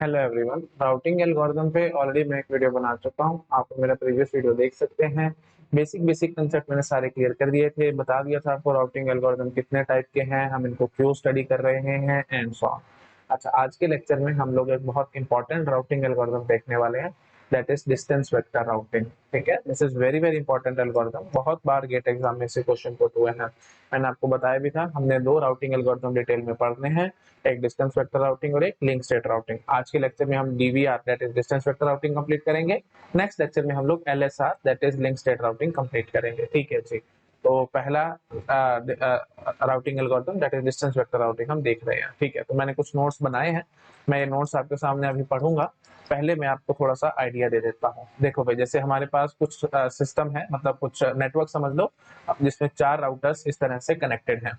Hello everyone, routing algorithm पे already मैं एक वीडियो बना चुका हूँ। आप मेरा प्रीवियस वीडियो देख सकते हैं। बेसिक बेसिक कंसेप्ट मैंने सारे क्लियर कर दिए थे, बता दिया था आपको राउटिंग एल्गोरिदम कितने टाइप के हैं, हम इनको क्यों स्टडी कर रहे हैं एंड सो ऑन। अच्छा, आज के लेक्चर में हम लोग एक बहुत इंपॉर्टेंट राउटिंग एल्गोरिदम देखने वाले हैं, that is distance vector routing. ठीक है, this is very very important algorithm, बहुत बार गेट एग्जाम में से क्वेश्चन पुट हुए हैं। मैंने आपको बताया भी था, हमने दो राउटिंग एल्गोरिदम डिटेल में पढ़ने हैं, एक डिस्टेंस वेक्टर राउटिंग और एक लिंक स्टेट राउटिंग। आज के लेक्चर में हम DVR that is distance vector routing complete करेंगे। नेक्स्ट लेक्चर में हम लोग LSR that is link state routing complete करेंगे। ठीक है जी। तो पहला routing algorithm that is distance vector routing हम देख रहे हैं। ठीक है, तो मैंने कुछ नोट्स बनाए हैं, मैं ये नोट्स आपके सामने अभी पढ़ूंगा। पहले मैं आपको थोड़ा सा आइडिया दे देता हूँ। देखो भाई, जैसे हमारे पास कुछ सिस्टम है, मतलब कुछ नेटवर्क समझ लो, जिसमें 4 राउटर्स इस तरह से कनेक्टेड हैं।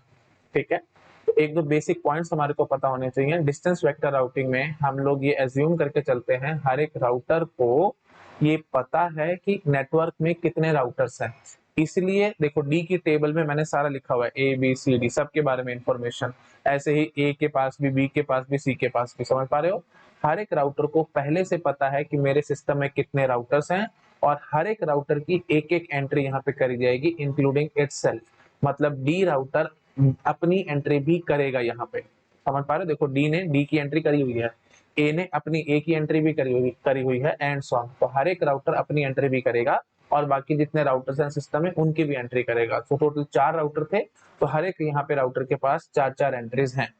ठीक है, तो एक दो बेसिक पॉइंट्स हमारे को पता होने चाहिए। डिस्टेंस वेक्टर राउटिंग में हम लोग ये एज्यूम करके चलते हैं हर एक राउटर को ये पता है कि नेटवर्क में कितने राउटर्स हैं। इसलिए देखो, डी की टेबल में मैंने सारा लिखा हुआ है, ए बी सी डी सब के बारे में इंफॉर्मेशन। ऐसे ही ए के पास भी, बी के पास भी, सी के पास भी। समझ पा रहे हो? हर एक राउटर को पहले से पता है कि मेरे सिस्टम में कितने राउटर्स हैं, और हर एक राउटर की एक एक एंट्री यहाँ पे करी जाएगी, इंक्लूडिंग इटसेल्फ। मतलब डी राउटर अपनी एंट्री भी करेगा यहाँ पे। समझ पा रहे हो? देखो, डी ने डी की एंट्री करी हुई है, ए ने अपनी ए की एंट्री भी करी हुई है, एंड सो ऑन। तो हर एक राउटर अपनी एंट्री भी करेगा, और बाकी जितने राउटर्स हैं सिस्टम में उनकी भी एंट्री करेगा। तो टोटल 4 राउटर थे, तो हर एक यहाँ पे राउटर के पास 4 एंट्रीज हैं।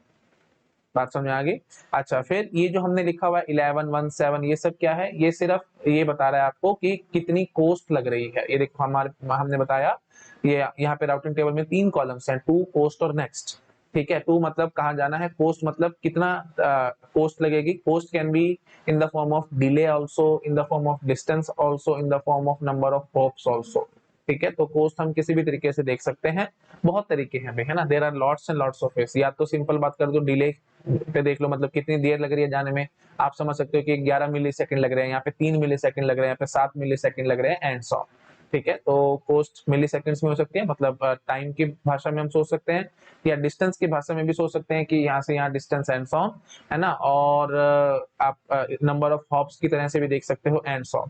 बात समझ में आ गई? अच्छा, फिर ये जो हमने लिखा हुआ है 11 1 7, ये सब क्या है? ये सिर्फ ये बता रहा है आपको कि कितनी कॉस्ट लग रही है। ये देखो, हमने बताया ये यहाँ पे राउटिंग टेबल में 3 कॉलम्स हैं, टू, कोस्ट और नेक्स्ट। ठीक है, टू मतलब कहाँ जाना है, कोस्ट मतलब कितना कोस्ट लगेगी। Cost can be in the form of delay also, in the form of distance also, in the form of number of hops also. ठीक है, तो कोस्ट हम किसी भी तरीके से देख सकते हैं, बहुत तरीके हैं भाई, है ना। There are lots and lots of ways. या तो सिंपल बात कर दो, डिले पे देख लो, मतलब कितनी देर लग रही है जाने में। आप समझ सकते हो कि 11 मिली सेकंड लग रहे हैं, यहाँ पे 3 मिली सेकंड लग रहे हैं, यहाँ पे 7 मिली सेकंड लग रहे हैं, एंड सो। ठीक है, तो कोस्ट मिली सेकंड्स में हो सकती है, मतलब टाइम की भाषा में हम सोच सकते हैं, या डिस्टेंस की भाषा में भी सोच सकते हैं कि यहाँ से यहाँ डिस्टेंस एंड सो, है ना। और आप नंबर ऑफ हॉप्स की तरह से भी देख सकते हो, एंड सो।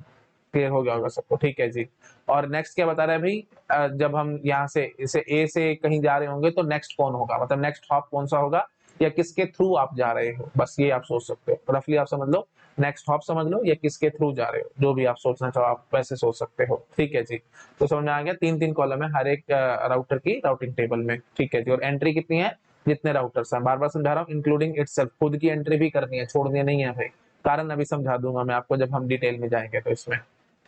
क्लियर हो गया होगा सबको? ठीक है जी। और नेक्स्ट क्या बता रहा है भाई, जब हम यहाँ से इसे ए से कहीं जा रहे होंगे तो नेक्स्ट कौन होगा, मतलब नेक्स्ट हॉप कौन सा होगा, या किसके थ्रू आप जा रहे हो, बस ये आप सोच सकते हो। रफली आप समझ लो, नेक्स्ट हॉप समझ लो, या किसके थ्रू जा रहे हो, जो भी आप सोचना चाहो आप वैसे सोच सकते हो। ठीक है जी। तो समझ में आ गया, 3 3 कॉलम है हर एक राउटर की राउटिंग टेबल में। ठीक है जी। और एंट्री कितनी है? जितने राउटर्स हैं, बार बार समझा रहा हूँ, इंक्लूडिंग इटसेल्फ, खुद की एंट्री भी करनी है, छोड़नी नहीं है भाई। कारण अभी समझा दूंगा मैं आपको जब हम डिटेल में जाएंगे तो इसमें।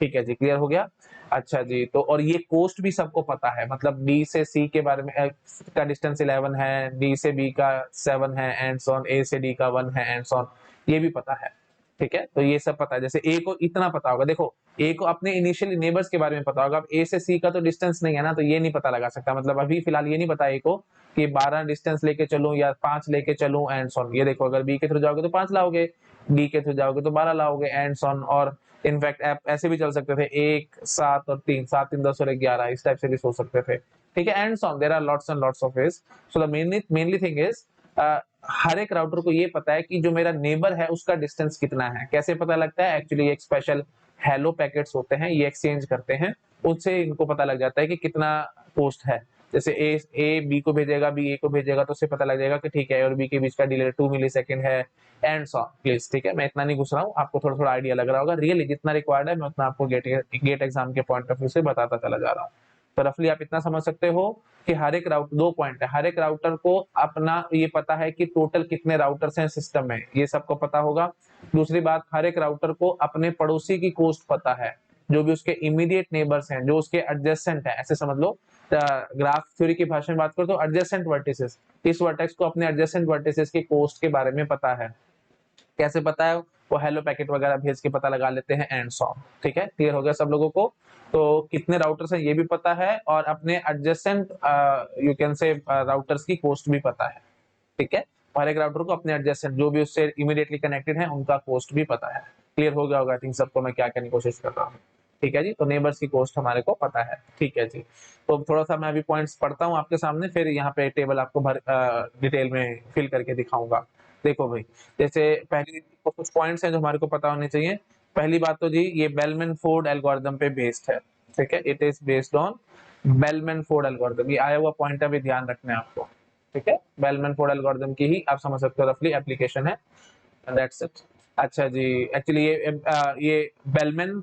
ठीक है जी, क्लियर हो गया? अच्छा जी, तो और ये कोस्ट भी सबको पता है, मतलब डी से सी के बारे में का डिस्टेंस 11 है, डी से बी का 7 है, एंड सो ऑन, ए से डी का 1 है, एंड सो ऑन। ये भी पता है। ठीक है, तो ये सब पता है। जैसे ए को इतना पता होगा, देखो ए को अपने इनिशियल नेबर्स के बारे में पता होगा। अब ए से सी का तो डिस्टेंस नहीं है ना, तो ये नहीं पता लगा सकता, मतलब अभी फिलहाल ये नहीं पता ए को कि 12 डिस्टेंस लेके चलूं या 5 लेके चलूं, एंड सो ऑन। ये देखो, अगर बी के थ्रू जाओगे तो 5 लाओगे, डी के थ्रू जाओगे तो 12 लाओगे, एंड सो ऑन। और इनफैक्ट आप ऐसे भी चल सकते थे, 1 7 और 3, 7 3 10 और 11, इस टाइप से भी सोच सकते थे। ठीक है, and so on, there are lots and lots of ways. So the mainly thing is, हर एक राउटर को ये पता है कि जो मेरा नेबर है उसका डिस्टेंस कितना है। कैसे पता लगता है? एक्चुअली एक स्पेशल हेलो पैकेट्स होते हैं, ये एक्सचेंज करते हैं, उससे इनको पता लग जाता है कि कितना पोस्ट है। जैसे ए बी को भेजेगा, बी ए को भेजेगा, तो उससे पता लग जाएगा कि ठीक है, और बी के बीच का डिले 2 मिली सेकंड है, एंड सो प्लीज। ठीक है, मैं इतना नहीं घुस रहा हूँ, आपको थोड़ा थोड़ा आइडिया लग रहा होगा। रियली जितना रिक्वायर्ड है मैं उतना आपको गेट एग्जाम के पॉइंट ऑफ व्यू से बताता चला जा रहा हूँ। तो रफली आप इतना समझ सकते हो कि हर एक राउटर, 2 पॉइंट है, हर एक राउटर को अपना ये पता है कि टोटल कितने राउटर्स हैं सिस्टम में, ये सबको पता होगा। दूसरी बात, हर एक राउटर को अपने पड़ोसी की कोस्ट पता है, जो भी उसके इमीडिएट नेबर्स हैं, जो उसके एडजेसेंट है, ऐसे समझ लो। ग्राफ थ्योरी की भाषा में बात करो तो एडजेसेंट वर्टिसेस, इस वर्टेक्स को अपने एडजेसेंट वर्टिसेस की कोस्ट के बारे में पता है। कैसे पता है? वो हेलो पैकेट वगैरह भेज के पता लगा लेते हैं, एंड सो। ठीक है, क्लियर हो गया सब लोगों को? तो कितने राउटर्स हैं ये भी पता है, और अपने adjacent you can say routers की कोस्ट भी पता है। ठीक है, हर एक राउटर को अपने एडजेसेंट, जो भी उससे इमीडिएटली कनेक्टेड है, उनका कोस्ट भी पता है। क्लियर हो गया होगा आई थिंक सबको, मैं क्या करने की कोशिश कर रहा हूँ। ठीक है जी, तो नेबर्स की कोस्ट हमारे को पता है। ठीक है जी। तो थोड़ा सा मैं अभी पॉइंट्स पढ़ता हूँ आपके सामने, फिर यहाँ पे टेबल आपको डिटेल में फिल करके दिखाऊंगा। देखो भाई, जैसे पहली कुछ पॉइंट्स हैं जो हमारे को पता होने चाहिए। पहली बात तो जी ये बेलमैन फोर्ड एल्गोरिथम पे बेस्ड है, ठीक है, it is based on Bellman Ford algorithm. ये आया हुआ पॉइंट है, भी ध्यान रखना है आपको, ठीक है। बेलमैन फोर्ड एल्गोरिथम की ही आप समझ सकते हो रफली एप्लीकेशन है, दैट्स इट। अच्छा जी, एक्चुअली ये बेलमैन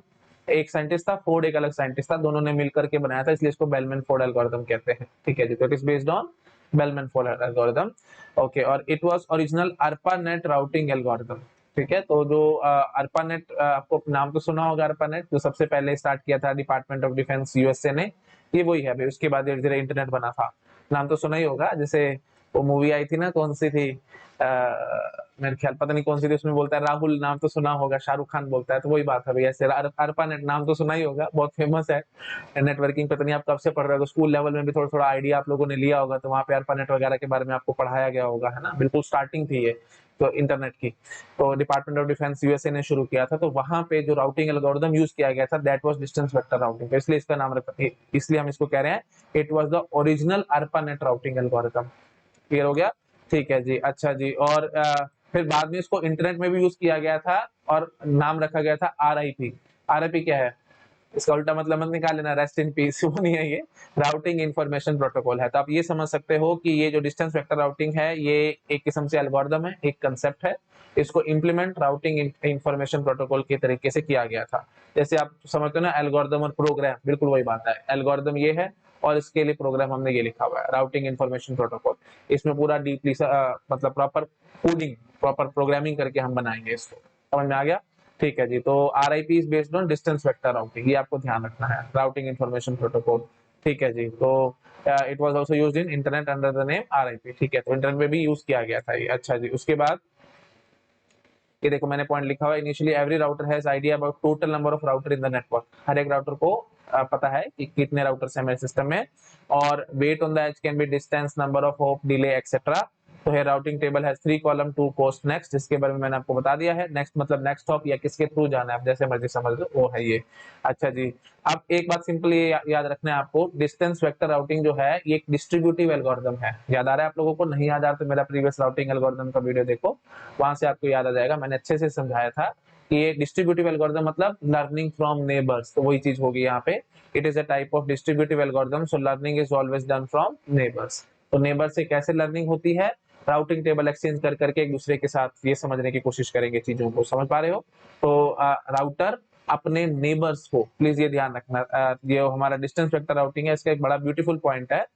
एक साइंटिस्ट था, फोर्ड एक अलग साइंटिस्ट था, दोनों ने मिलकर के बनाया था, इसलिए इसको बेलमैन फोर्ड एल्गोरिथम कहते हैं, ठीक है जी। तो it is based on Bellman Ford algorithm, okay. और it was original ARPANET routing algorithm, ठीक है। तो जो ARPANET, आपको नाम तो सुना होगा, ARPANET जो सबसे पहले स्टार्ट किया था डिपार्टमेंट ऑफ डिफेंस यूएसए ने, ये वही है भाई। उसके बाद धीरे धीरे इंटरनेट बना था, नाम तो सुना ही होगा। जैसे वो मूवी आई थी ना, कौन सी थी, मेरे ख्याल पता नहीं कौन सी थी, उसमें बोलता है राहुल, नाम तो सुना होगा, शाहरुख खान बोलता है, तो वही बात है भैया। ऐसे ARPANET नाम तो सुना ही होगा, बहुत फेमस है नेटवर्किंग। पता नहीं आप कब से पढ़ रहे हो, स्कूल लेवल में भी थोड़ा थोड़ा आइडिया आप लोगों ने लिया होगा, तो वहाँ पे ARPANET वगैरह के बारे में आपको पढ़ाया गया होगा, है ना। बिल्कुल स्टार्टिंग थी ये तो इंटरनेट की, तो डिपार्टमेंट ऑफ डिफेंस यूएसए ने शुरू किया था। तो वहां पे जो राउटिंग एल्गोरिथम यूज किया गया था, that was distance vector routing, तो इसलिए इसका नाम रखा, इसलिए हम इसको कह रहे हैं it was the original ARPANET routing algorithm. Clear हो गया, ठीक है जी। अच्छा जी, और फिर बाद में इसको इंटरनेट में भी यूज किया गया था, और नाम रखा गया था RIP। RIP क्या है, इसका उल्टा मतलब मत निकाल लेना, रेस्ट इन पीस, वो नहीं है ये, राउटिंग इंफॉर्मेशन प्रोटोकॉल है। तो आप ये समझ सकते हो कि ये जो डिस्टेंस वेक्टर राउटिंग है, ये एक किस्म से एल्गोरिदम है, एक कंसेप्ट है। इसको इंप्लीमेंट राउटिंग इंफॉर्मेशन प्रोटोकॉल के तरीके से किया गया था। जैसे आप समझते हो ना, एल्गोरिदम और प्रोग्राम, बिल्कुल वही बात है। एल्गोरिदम ये है, और इसके लिए प्रोग्राम हमने ये लिखा हुआ है, राउटिंग इंफॉर्मेशन प्रोटोकॉल। इसमें पूरा डीपली मतलब प्रॉपर कोडिंग, प्रॉपर प्रोग्रामिंग करके हम बनाएंगे इसको। समझ में आ गया, ठीक है जी। तो RIP is based on distance vector routing, ये आपको ध्यान रखना है, राउटिंग इंफॉर्मेशन प्रोटोकॉल, ठीक है जी। तो it was also used in internet under the name RIP, ठीक है। तो इंटरनेट में भी यूज किया गया था ये। अच्छा जी, उसके बाद ये देखो मैंने पॉइंट लिखा हुआ है, initially every router has idea about total number of router in the network. हर एक राउटर को पता है कि कितने राउटर्स हैं मेरे सिस्टम में, और weight on the edge can be distance, number of hop, delay etcetera. तो है राउटिंग टेबल है 3 कॉलम 2 पोस्ट नेक्स्ट, जिसके बारे में मैंने आपको बता दिया है। नेक्स्ट मतलब नेक्स्ट हॉप या किसके थ्रू जाना है, आप जैसे मर्जी समझ लो, वो है ये। अच्छा जी, अब एक बात सिंपल ये याद रखना है आपको, डिस्टेंस वेक्टर राउटिंग जो है ये एक डिस्ट्रीब्यूटिव एल्गोरिथम है। याद आ रहा है आप लोगों को, नहीं याद आ रहा तो मेरा प्रीवियस राउटिंग एल्गोरिथम का वीडियो देखो, वहां से आपको याद आ जाएगा। मैंने अच्छे से समझाया था कि ये डिस्ट्रीब्यूटिव एल्गोरिथम मतलब लर्निंग फ्रॉम नेबर्स, तो वही चीज होगी यहाँ पे। It is a type of distributive algorithm, so learning is always done from neighbours. तो नेबर से कैसे लर्निंग होती है, राउटिंग टेबल एक्सचेंज कर करके एक दूसरे के साथ, ये समझने की कोशिश करेंगे चीजों को, समझ पा रहे हो। तो राउटर अपने नेबर्स को, प्लीज ये ध्यान रखना, ये हमारा डिस्टेंस वेक्टर राउटिंग है, इसका एक बड़ा ब्यूटीफुल पॉइंट है।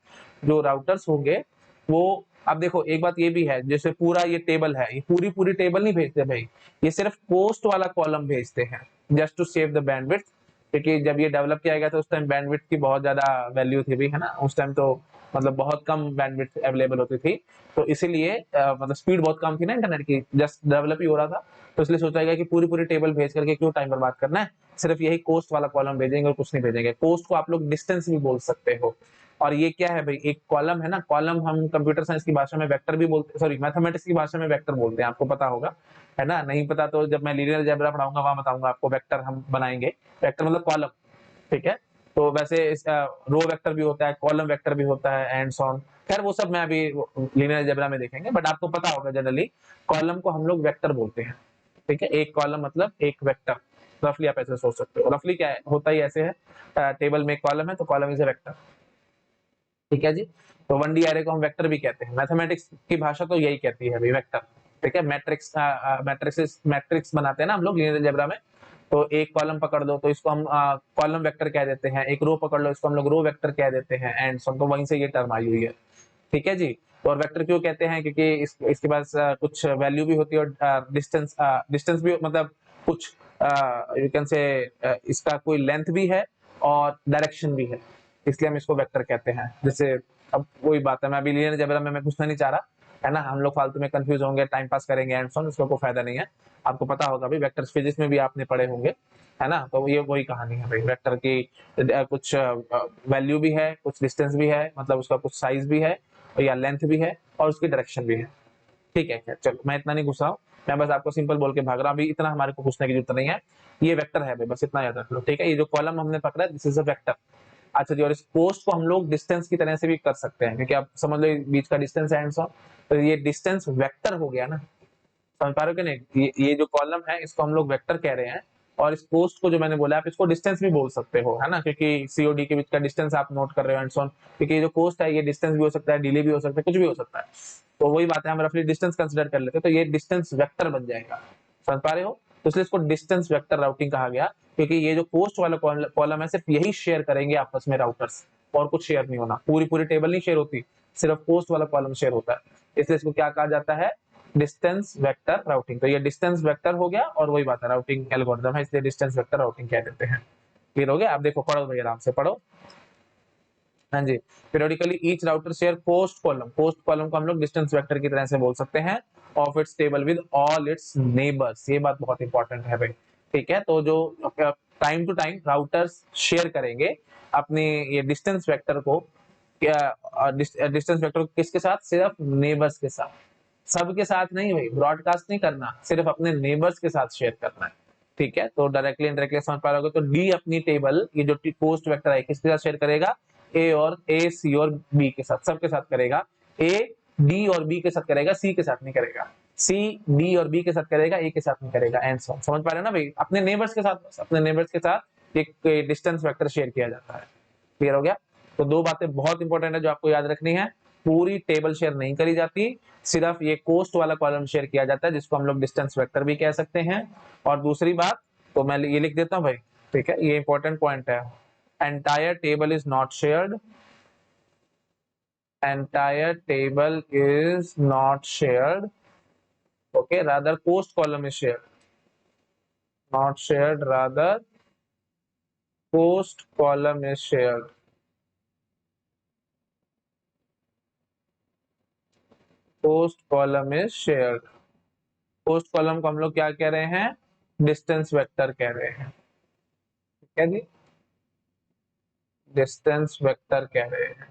जो राउटर्स होंगे वो, अब देखो एक बात ये भी है, जैसे पूरा ये टेबल है, ये पूरी पूरी टेबल नहीं भेजते भाई, ये सिर्फ पोस्ट वाला कॉलम भेजते हैं, just to save the bandwidth. क्योंकि जब ये डेवलप किया गया था उस टाइम बैंडविड्थ की बहुत ज्यादा वैल्यू थी भी, है ना। उस टाइम तो मतलब बहुत कम बैंडविड्थ अवेलेबल होती थी, तो इसीलिए मतलब स्पीड बहुत कम थी ना इंटरनेट की, जस्ट डेवलप ही हो रहा था। तो इसलिए सोचा गया कि पूरी पूरी टेबल भेज करके क्यों टाइम बर्बाद करना है, सिर्फ यही कोस्ट वाला कॉलम भेजेंगे और कुछ नहीं भेजेंगे। कोस्ट को आप लोग डिस्टेंस भी बोल सकते हो। और ये क्या है भाई, एक कॉलम है ना, कॉलम हम कंप्यूटर साइंस की भाषा में वेक्टर भी बोलते, सॉरी मैथमेटिक्स की भाषा में वेक्टर बोलते हैं, आपको पता होगा, है ना। नहीं पता तो जब मैं लीनियर अलजेब्रा पढ़ाऊंगा वहां बताऊंगा आपको, वेक्टर हम बनाएंगे। वेक्टर मतलब कॉलम, ठीक है। तो वैसे रो वेक्टर भी होता है, कॉलम वेक्टर भी होता है, एंड सो ऑन। खैर वो सब मैं अभी लीनियर अलजेब्रा में देखेंगे, बट आपको पता होगा जनरली कॉलम को हम लोग वेक्टर बोलते हैं, ठीक है। एक कॉलम मतलब एक वेक्टर, रफली आप ऐसे सोच सकते हो। रफली क्या है, होता ही ऐसे है, टेबल में एक कॉलम है तो कॉलम इज ए वेक्टर, ठीक है जी। तो 1D एरे को हम वेक्टर भी कहते हैं, मैथमेटिक्स की भाषा तो यही कहती है भाई, वेक्टर, ठीक है। मैट्रिक्स बनाते हैं ना हम लोग लीनियर अलजेब्रा में, तो एक कॉलम पकड़ दो तो इसको हम कॉलम वेक्टर कह देते हैं, एक रो पकड़ लो इसको हम लोग रो वेक्टर कह देते हैं, एंड सो, तो वहीं से ये टर्म आई हुई है, ठीक है जी। तो और वेक्टर क्यों कहते हैं, क्योंकि इसके पास कुछ वैल्यू भी होती है, और डिस्टेंस भी, मतलब कुछ यू कैन से इसका कोई लेंथ भी है और डायरेक्शन भी है, इसलिए हम इसको वेक्टर कहते हैं। जैसे अब वही बात है, मैं अभी लीनियर अलजेब्रा में मैं घुसना नहीं चाह रहा, है ना। हम लोग फालतू में कंफ्यूज होंगे, टाइम पास करेंगे एंड सो, इसका कोई फायदा नहीं है। आपको पता होगा भाई, वेक्टर्स फिजिक्स में भी आपने पढ़े होंगे, है ना। तो ये वही कहानी है भाई, वेक्टर की कुछ वैल्यू भी है, कुछ डिस्टेंस भी है, मतलब उसका कुछ साइज भी है या लेंथ भी है, और उसकी डायरेक्शन भी है, ठीक है। चलो मैं इतना नहीं घुसा हूँ, मैं बस आपको सिंपल बोल के भाग रहा हूँ, अभी इतना हमारे को पूछने की जरूरत नहीं है। ये वेक्टर है भाई, बस इतना याद रख लो, ठीक है। ये जो कॉलम हमने पकड़ा है, दिस इज अ वेक्टर। अच्छा जी, और इस पोस्ट को हम लोग डिस्टेंस की तरह से भी कर सकते हैं, क्योंकि आप समझ लो बीच का डिस्टेंस है एंड सो, तो ये डिस्टेंस वेक्टर हो गया ना, समझ पा रहे हो कि नहीं? ये जो कॉलम है इसको हम लोग वेक्टर कह रहे हैं, और इस कोस्ट को जो मैंने बोला आप इसको डिस्टेंस भी बोल सकते हो, है ना, क्योंकि सीओडी के बीच का डिस्टेंस आप नोट कर रहे हो एंड सो ऑन, क्योंकि ये जो कोस्ट है ये डिस्टेंस भी हो सकता है, डिले भी हो सकता है, कुछ भी हो सकता है। तो वही बात है, हम रफली डिस्टेंस कंसिडर कर लेते हैं, तो ये डिस्टेंस वेक्टर बन जाएगा। समझ पा रहे हो? तो इसलिए इसको डिस्टेंस वेक्टर राउटिंग कहा गया, क्योंकि ये जो पोस्ट वाला कॉलम है सिर्फ यही शेयर करेंगे आपस में राउटर्स, और कुछ शेयर नहीं होना। पूरी पूरी टेबल नहीं शेयर होती, सिर्फ पोस्ट वाला कॉलम शेयर होता है। इसलिए इसको क्या कहा जाता है? Distance vector routing. तो ये डिस्टेंस वेक्टर हो गया, और वही बात है राउटिंग एल्गोरिथम है, इसलिए डिस्टेंस वेक्टर राउटिंग कह देते हैं। क्लियर हो गया? आप देखो, पढ़ो भाई, आराम से पढ़ो। हाँ जी। periodically each router share post column को हम लोग डिस्टेंस वेक्टर की तरह से बोल सकते हैं of its table with all it's neighbours. ये बात बहुत इंपॉर्टेंट है भाई, ठीक है। तो जो time to time routers share करेंगे अपने ये डिस्टेंस वेक्टर को, क्या डिस्टेंस वेक्टर को किसके साथ? सिर्फ नेबर्स के साथ, सबके साथ नहीं भाई, ब्रॉडकास्ट नहीं करना, सिर्फ अपने नेबर्स के साथ शेयर करना है, ठीक है। तो डायरेक्टली इनडायरेक्टली समझ पा रहे हो। तो डी अपनी टेबल, ये जो पोस्ट वेक्टर है किसके साथ शेयर करेगा? ए सी और बी के साथ, सबके साथ करेगा। ए डी और बी के साथ करेगा, सी के साथ नहीं करेगा। सी डी और बी के साथ करेगा, ए के साथ नहीं करेगा, एंड सो। समझ पा रहे हो ना भाई? अपने नेबर्स के साथ, बस अपने नेबर्स के साथ एक डिस्टेंस वेक्टर शेयर किया जाता है। क्लियर हो गया? तो दो बातें बहुत इंपॉर्टेंट है जो आपको याद रखनी है। पूरी टेबल शेयर नहीं करी जाती, सिर्फ ये कोस्ट वाला कॉलम शेयर किया जाता है, जिसको हम लोग डिस्टेंस वेक्टर भी कह सकते हैं। और दूसरी बात, तो मैं ये लिख देता हूं भाई, ठीक है, ये इंपॉर्टेंट पॉइंट है। entire table is not shared, entire table is not shared, okay, rather post column is shared, not shared, rather post column is shared, post column is shared। Post column को हम लोग क्या कह रहे हैं? Distance vector कह रहे हैं, ठीक है जी, डिस्टेंस वेक्टर कह रहे हैं,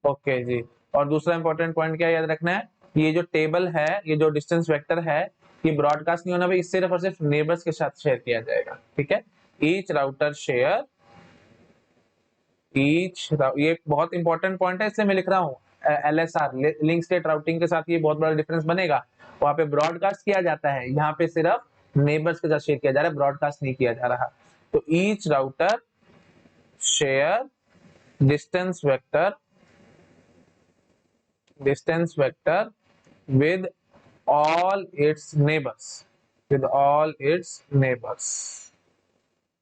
ओके जी। और दूसरा इंपॉर्टेंट पॉइंट क्या याद रखना है? ये जो टेबल है, ये जो डिस्टेंस वेक्टर है, ये ब्रॉडकास्ट नहीं होना भाई, सिर्फ और सिर्फ नेबर्स के साथ शेयर किया जाएगा, ठीक है। ईच राउटर शेयर, ये बहुत इंपॉर्टेंट पॉइंट है, इसलिए मैं लिख रहा हूँ LSR, लिंक स्टेट राउटिंग के साथ ये बहुत बड़ा डिफरेंस बनेगा। वहां पे ब्रॉडकास्ट किया जाता है, यहाँ पे सिर्फ नेबर्स के साथ शेयर किया जा रहा है, ब्रॉडकास्ट नहीं किया जा रहा। तो each router share distance vector with all its neighbors, with all its neighbors,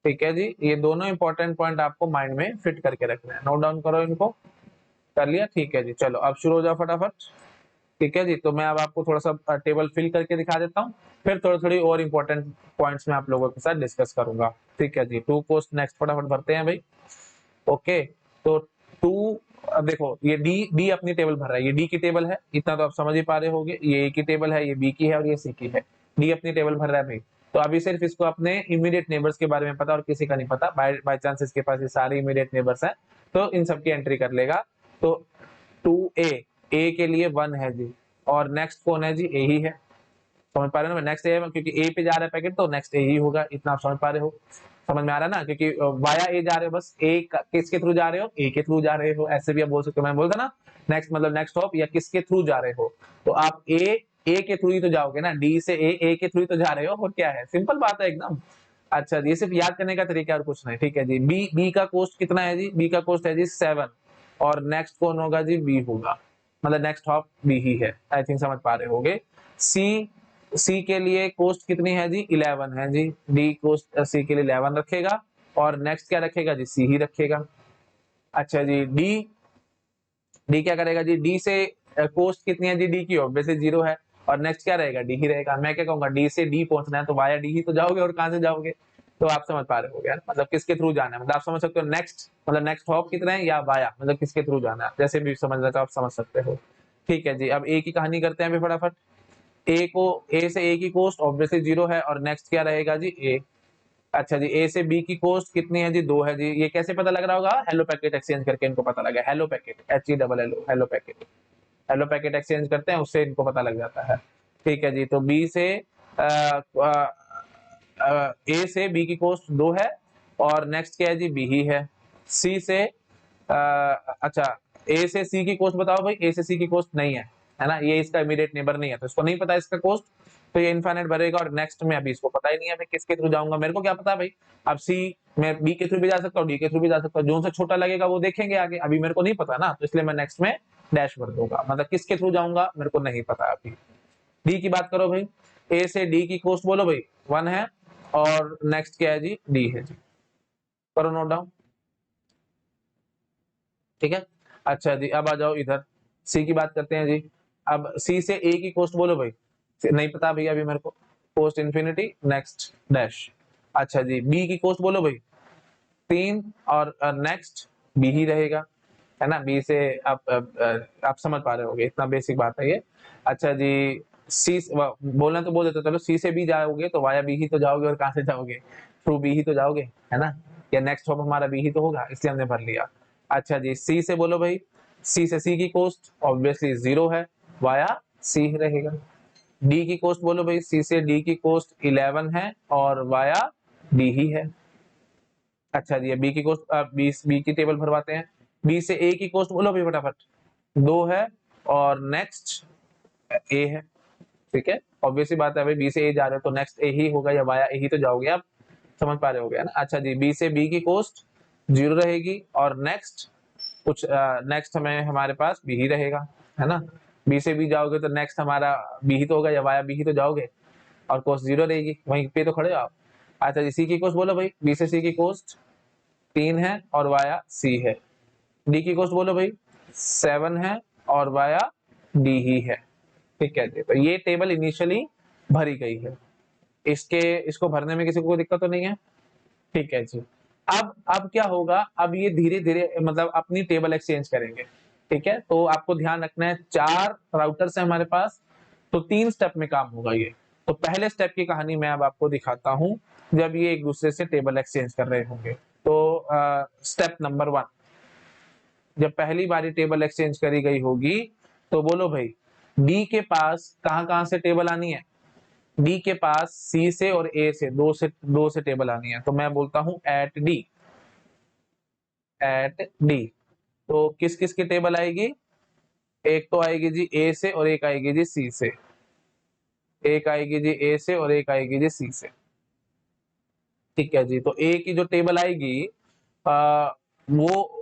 ठीक है जी। ये दोनों इंपॉर्टेंट पॉइंट आपको माइंड में फिट करके रखना है, नोट डाउन करो इनको। कर लिया? ठीक है जी, चलो अब शुरू हो जाओ फटाफट। ठीक है जी, तो मैं अब आपको थोड़ा सा टेबल फिल करके दिखा देता हूँ, फिर थोड़ी थोड़ी और इंपॉर्टेंट पॉइंट्स में आप लोगों के साथ डिस्कस करूंगा। ठीक है जी, टू पोस्ट नेक्स्ट फटाफट भरते हैं भाई। ओके, तो टू, अब देखो ये डी डी अपनी टेबल भर रहा है, ये डी की टेबल है, इतना तो आप समझ ही पा रहे होगे, ये ए की टेबल है, ये बी की है और ये सी की है। डी अपनी टेबल भर रहा है भाई। तो अभी सिर्फ इसको अपने इमीडिएट नेबर्स के बारे में पता और किसी का नहीं पता, बाय चांस इसके पास ये सारे इमीडिएट नेबर्स हैं, तो इन सब की एंट्री कर लेगा। तो 2a, ए के लिए 1 है जी, और नेक्स्ट कौन है जी? ए ही है। समझ पा रहे हो ना? नेक्स्ट ए है, क्योंकि ए पे जा रहा है पैकेट, तो नेक्स्ट ए ही होगा, इतना आप समझ पा रहे हो? समझ में आ रहा है ना? क्योंकि वाया ए जा रहे हो, बस ए किसके थ्रू जा रहे हो? ए के थ्रू जा रहे हो, ऐसे भी आप बोल सकते हो। मैं बोलता ना नेक्स्ट मतलब नेक्स्ट हॉप, या किसके थ्रू जा रहे हो, तो आप ए के थ्रू ही तो जाओगे ना, डी से ए के थ्रू ही तो जा रहे हो, और क्या है, सिंपल बात है एकदम। अच्छा जी, ये सिर्फ याद करने का तरीका और कुछ नहीं, ठीक है जी। बी का कोस्ट कितना है जी? बी का कोस्ट है जी 7, और नेक्स्ट कौन होगा जी? बी होगा, मतलब नेक्स्ट हॉप बी ही है, आई थिंक समझ पा रहे होगे। सी के लिए कोस्ट कितनी है जी? 11 है जी। डी कोस्ट सी के लिए 11 रखेगा, और नेक्स्ट क्या रखेगा जी? सी ही रखेगा। अच्छा जी, डी क्या करेगा जी? डी से कोस्ट कितनी है जी? डी की ऑब्वियसली 0 है, और नेक्स्ट क्या रहेगा? डी ही रहेगा। मैं क्या कहूंगा, डी से डी पहुंचना है तो वाया डी ही तो जाओगे, और कहां से जाओगे? तो आप समझ पा रहे हो यार, मतलब किसके थ्रू जाना है, मतलब आप समझ सकते हो नेक्स्ट मतलब नेक्स्ट हॉप कितना है, या वाया मतलब किसके थ्रू जाना है, जैसे भी समझना चाहो आप समझ सकते हो। ठीक है जी, अब ए की कहानी करते हैं अभी फटाफट। ए से ए की कोस्ट ऑब्वियसली 0 है, और नेक्स्ट क्या रहेगा जी? ए। अच्छा जी, ए से बी की कोस्ट कितनी है जी? 2 है जी। ये कैसे पता लग रहा होगा? हेलो पैकेट एक्सचेंज करके इनको पता लगा, hello packet, HELLO, hello packet, hello packet exchange करते हैं, उससे इनको पता लग जाता है। ठीक है जी, तो बी से ए से बी की कोस्ट 2 है, और नेक्स्ट क्या है जी? बी ही है। सी से अच्छा, ए से सी की कोस्ट बताओ भाई। ए से सी की कोस्ट नहीं है, है ना, ये इसका इमीडिएट नेबर नहीं है, तो इसको नहीं पता इसका कोस्ट, तो ये इनफाइनाइट भरेगा। और नेक्स्ट में अभी इसको पता ही नहीं है मैं किसके थ्रू जाऊंगा, मेरे को क्या पता भाई। अब सी मैं बी के थ्रू भी जा सकता हूँ, डी के थ्रू भी जा सकता हूँ, जो से छोटा लगेगा वो देखेंगे आगे, अभी मेरे को नहीं पता ना, तो इसलिए मैं नेक्स्ट में डैश भर दूंगा, मतलब किसके थ्रू जाऊंगा मेरे को नहीं पता अभी। डी की बात करो भाई, ए से डी की कोस्ट बोलो भाई 1 है, और नेक्स्ट क्या है जी, डी है जी, करो नोट डाउन, ठीक है। अच्छा जी, अब आ जाओ इधर, सी की बात करते हैं जी। अब सी से ए की कोस्ट बोलो भाई, नहीं पता भैया अभी मेरे को, कोस्ट इन्फिनिटी, नेक्स्ट डैश। अच्छा जी, बी की कोस्ट बोलो भाई 3, और नेक्स्ट बी ही रहेगा, है ना। बी से आप समझ पा रहे होगे, इतना बेसिक बात है ये। अच्छा जी, सी बोलना तो बोल देते, चलो सी से बी जाओगे तो वाया बी ही तो जाओगे, और कहां से जाओगे, थ्रू बी ही तो जाओगे, है ना, या नेक्स्ट स्टॉप हमारा बी ही तो होगा, इसलिए हमने भर लिया। अच्छा जी, सी से बोलो भाई, सी से सी की कोस्ट ऑब्वियसली 0 है, वाया सी ही रहेगा। डी की कोस्ट बोलो भाई, सी से डी की कोस्ट 11 है, और वाया डी ही है। अच्छा जी, बी की कोस्ट बी की टेबल भरवाते हैं। बी से ए की कोस्ट बोलो भाई फटाफट, 2 है, और नेक्स्ट ए है, ठीक है। ऑब्वियसली बात है भाई, बी से ए जा रहे हो तो नेक्स्ट ए ही होगा, या वाया ए ही तो जाओगे आप, समझ पा रहे होगे ना। अच्छा जी, बी से बी की कोस्ट 0 रहेगी, और नेक्स्ट कुछ नेक्स्ट हमें हमारे पास बी ही रहेगा, है ना। बी से बी जाओगे तो नेक्स्ट हमारा बी ही तो होगा, या वाया बी ही तो जाओगे, और कोस्ट 0 रहेगी, वहीं पे तो खड़े हो आप। अच्छा जी, सी की कोस्ट बोलो भाई, बी से सी की कोस्ट 3 है, और वाया सी है। डी की कोस्ट बोलो भाई 7 है, और वाया डी ही है, ठीक है जी। तो ये टेबल इनिशियली भरी गई है, इसको भरने में किसी को कोई दिक्कत तो नहीं है, ठीक है जी। अब क्या होगा, अब ये धीरे धीरे मतलब अपनी टेबल एक्सचेंज करेंगे, ठीक है। तो आपको ध्यान रखना है, 4 राउटर्स है हमारे पास, तो 3 स्टेप में काम होगा ये। तो पहले स्टेप की कहानी मैं अब आपको दिखाता हूं, जब ये एक दूसरे से टेबल एक्सचेंज कर रहे होंगे। तो स्टेप नंबर 1, जब पहली बारी टेबल एक्सचेंज करी गई होगी, तो बोलो भाई डी के पास कहां कहां से टेबल आनी है, डी के पास सी से और ए से दो से टेबल आनी है। तो मैं बोलता हूं एट डी, एट डी, तो किस किस की टेबल आएगी, एक तो आएगी जी ए से, और एक आएगी जी सी से, एक आएगी जी ए से, और एक आएगी जी सी से, ठीक है जी। तो ए की जो टेबल आएगी वो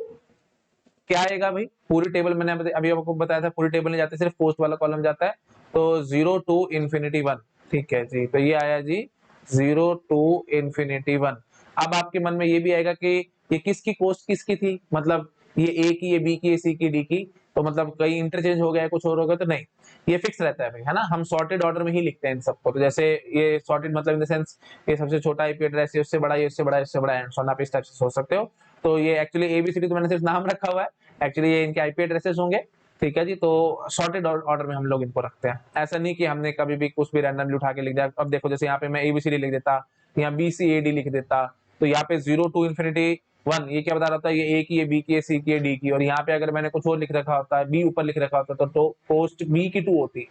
क्या आएगा भाई, पूरी टेबल मैंने अभी आपको बताया था, पूरी टेबल नहीं जाती, सिर्फ पोस्ट वाला कॉलम जाता है, तो 0 टू इन्फिनिटी 1, ठीक है जी। तो ये आया जी 0 टू इन्फिनिटी 1। अब आपके मन में ये भी आएगा कि ये किसकी कोस्ट किसकी थी, मतलब ये ए की, ये बी की, ये सी की, डी की, तो मतलब कहीं इंटरचेंज हो गया है, कुछ और हो गया, तो नहीं, ये फिक्स रहता है भाई, है ना। हम सॉर्टेड ऑर्डर में ही लिखते हैं इन सबको, तो जैसे ये सॉर्टेड मतलब इन द सेंस ये सबसे छोटा आईपी एड्रेस है, उससे बड़ा, ये उससे बड़ा, इससे बड़ा, एंड सो ऑन, आप इस टाइप से सोच सकते हो। तो ये एक्चुअली एबीसीडी तो मैंने सिर्फ नाम रखा हुआ है, एक्चुअली ये इनके आईपी एड्रेसेस होंगे, ठीक है जी। तो सॉर्टेड ऑर्डर में हम लोग इनको रखते हैं, ऐसा नहीं कि हमने कभी भी कुछ भी रैंडमली उठा के लिख दिया। अब देखो जैसे यहाँ पे मैं एबीसीडी लिख देता, यहाँ बीसीएडी लिख देता, तो यहाँ पे 0 टू इन्फिनिटी 1, ये क्या बता रहा था, ये ए की, ये बी की, ये सी की, ये डी की, और यहाँ पे अगर मैंने कुछ और लिख रखा होता है, बी ऊपर लिख रखा होता तो पोस्ट बी की 2 होती,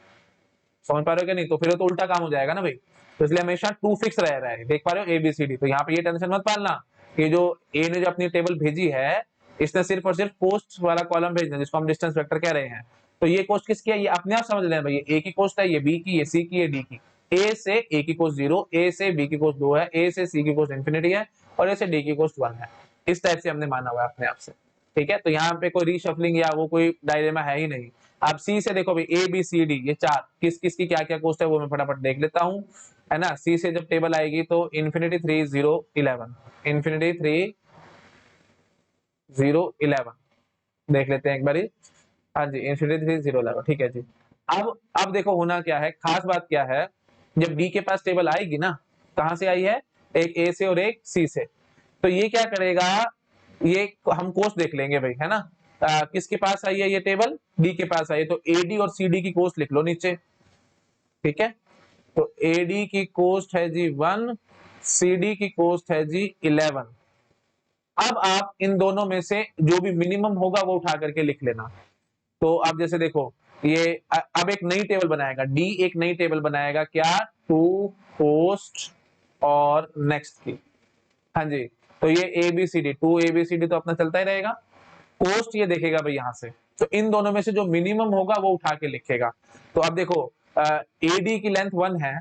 समझ पा रहे हो क्या नहीं, तो फिर तो उल्टा काम हो जाएगा ना भाई। तो इसलिए हमेशा 2 फिक्स रह रहा है, देख पा रहे हो एबीसीडी। तो यहाँ पे ये टेंशन मत पालना, ये जो ए ने जो अपनी टेबल भेजी है, इसने सिर्फ और सिर्फ पोस्ट वाला कॉलम भेजना है, जिसको हम डिस्टेंस वेक्टर कह रहे हैं। तो ये कोस्ट किसकी है, ये अपने आप समझ लेना भाई, ये ए की कोस्ट है, ये बी की, ये सी की, ये डी की। ए से ए की कोस्ट 0, ए से बी की कोस्ट 2 है, ए से सी की कोस्ट इन्फिनिटी है, और ए से डी की कोस्ट 1 है। इस टाइप से हमने माना हुआ है अपने आप से, ठीक है। तो यहाँ पे कोई रीशफलिंग या वो कोई डायलेमा है ही नहीं। आप सी से देखो भाई, ए बी सी डी, ये 4 किस किस की क्या क्या कोस्ट है वो मैं फटाफट देख लेता हूँ, है ना। सी से जब टेबल आएगी तो इन्फिनिटी 3 0 11, इन्फिनिटी 3 0 11 देख लेते हैं एक बारी। हाँ जी, इन्फिनिटी 3 0 11, ठीक है जी। अब देखो होना क्या है, खास बात क्या है, जब डी के पास टेबल आएगी ना, कहां से आई है, एक ए से और एक सी से, तो ये क्या करेगा, ये हम कोस्ट देख लेंगे भाई, है ना। किसके पास आई है ये टेबल, डी के पास आई है, तो एडी और सीडी की कोस्ट लिख लो नीचे, ठीक है। तो एडी की कोस्ट है जी 1, सीडी की कोस्ट है जी 11। अब आप इन दोनों में से जो भी मिनिमम होगा वो उठा करके लिख लेना। तो अब जैसे देखो, ये अब एक नई टेबल बनाएगा, डी एक नई टेबल बनाएगा, क्या, टू पोस्ट और नेक्स्ट की, हाँ जी। तो ये एबीसीडी, 2 एबीसीडी तो अपना चलता ही रहेगा, पोस्ट ये देखेगा भाई यहां से, तो इन दोनों में से जो मिनिमम होगा वो उठा के लिखेगा। तो अब देखो ए डी की लेंथ 1 है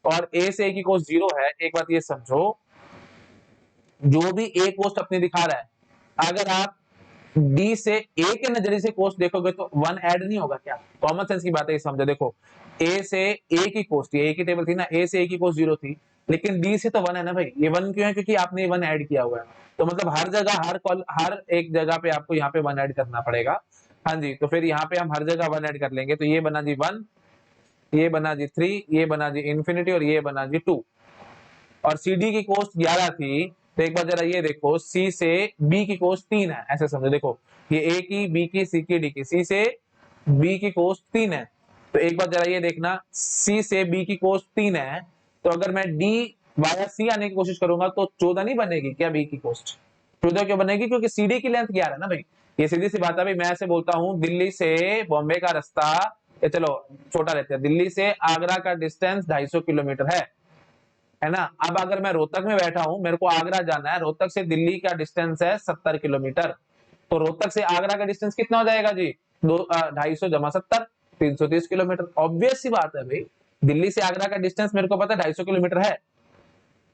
और ए से ए की कोस्ट 0 है, एक बात ये समझो, जो भी ए कोस्ट अपने दिखा रहा है, अगर आप डी से ए के नजरिए से कोस्ट देखोगे तो 1 ऐड नहीं होगा क्या? कॉमन सेंस की बात है, ये समझो। देखो ए से ए की कोस्ट, ए की टेबल थी ना, ए से ए की कोस्ट 0 थी, लेकिन डी से तो 1 है ना भाई। ये 1 क्यों है? क्योंकि आपने 1 ऐड किया हुआ है। तो मतलब हर जगह, हर एक जगह पे आपको यहाँ पे 1 ऐड करना पड़ेगा। हाँ जी, तो फिर यहाँ पे हम हर जगह 1 ऐड कर लेंगे, तो ये बना जी 1, ये बना जी 3, ये बना जी इंफिनिटी और ये बना जी 2। और सी डी की कोस्ट 11 थी, तो एक बार जरा ये देखो, सी से बी की कोस्ट 3 है, ऐसे समझो। देखो ये ए की, बी की, सी की, डी की, सी से बी की कोस्ट 3 है, तो एक बार जरा ये देखना, सी से बी की कोस्ट 3 है, तो अगर मैं डी वाया सी आने की कोशिश करूंगा तो 14 नहीं बनेगी क्या बी की कोस्ट? 14 क्यों बनेगी? क्योंकि सी डी की लेंथ 11 है ना भाई। ये सीधी सी बात है भाई। मैं ऐसे बोलता हूँ, दिल्ली से बॉम्बे का रास्ता, चलो छोटा रहता है, दिल्ली से आगरा का डिस्टेंस 250 किलोमीटर है ना। अब अगर मैं रोहतक में बैठा हूं, मेरे को आगरा जाना है, रोहतक से दिल्ली का डिस्टेंस है 70 किलोमीटर, तो रोहतक से आगरा का डिस्टेंस कितना हो जाएगा जी? 250 जमा 70, 330 किलोमीटर। ऑब्वियस सी बात है भाई, दिल्ली से आगरा का डिस्टेंस मेरे को पता है 250 किलोमीटर है,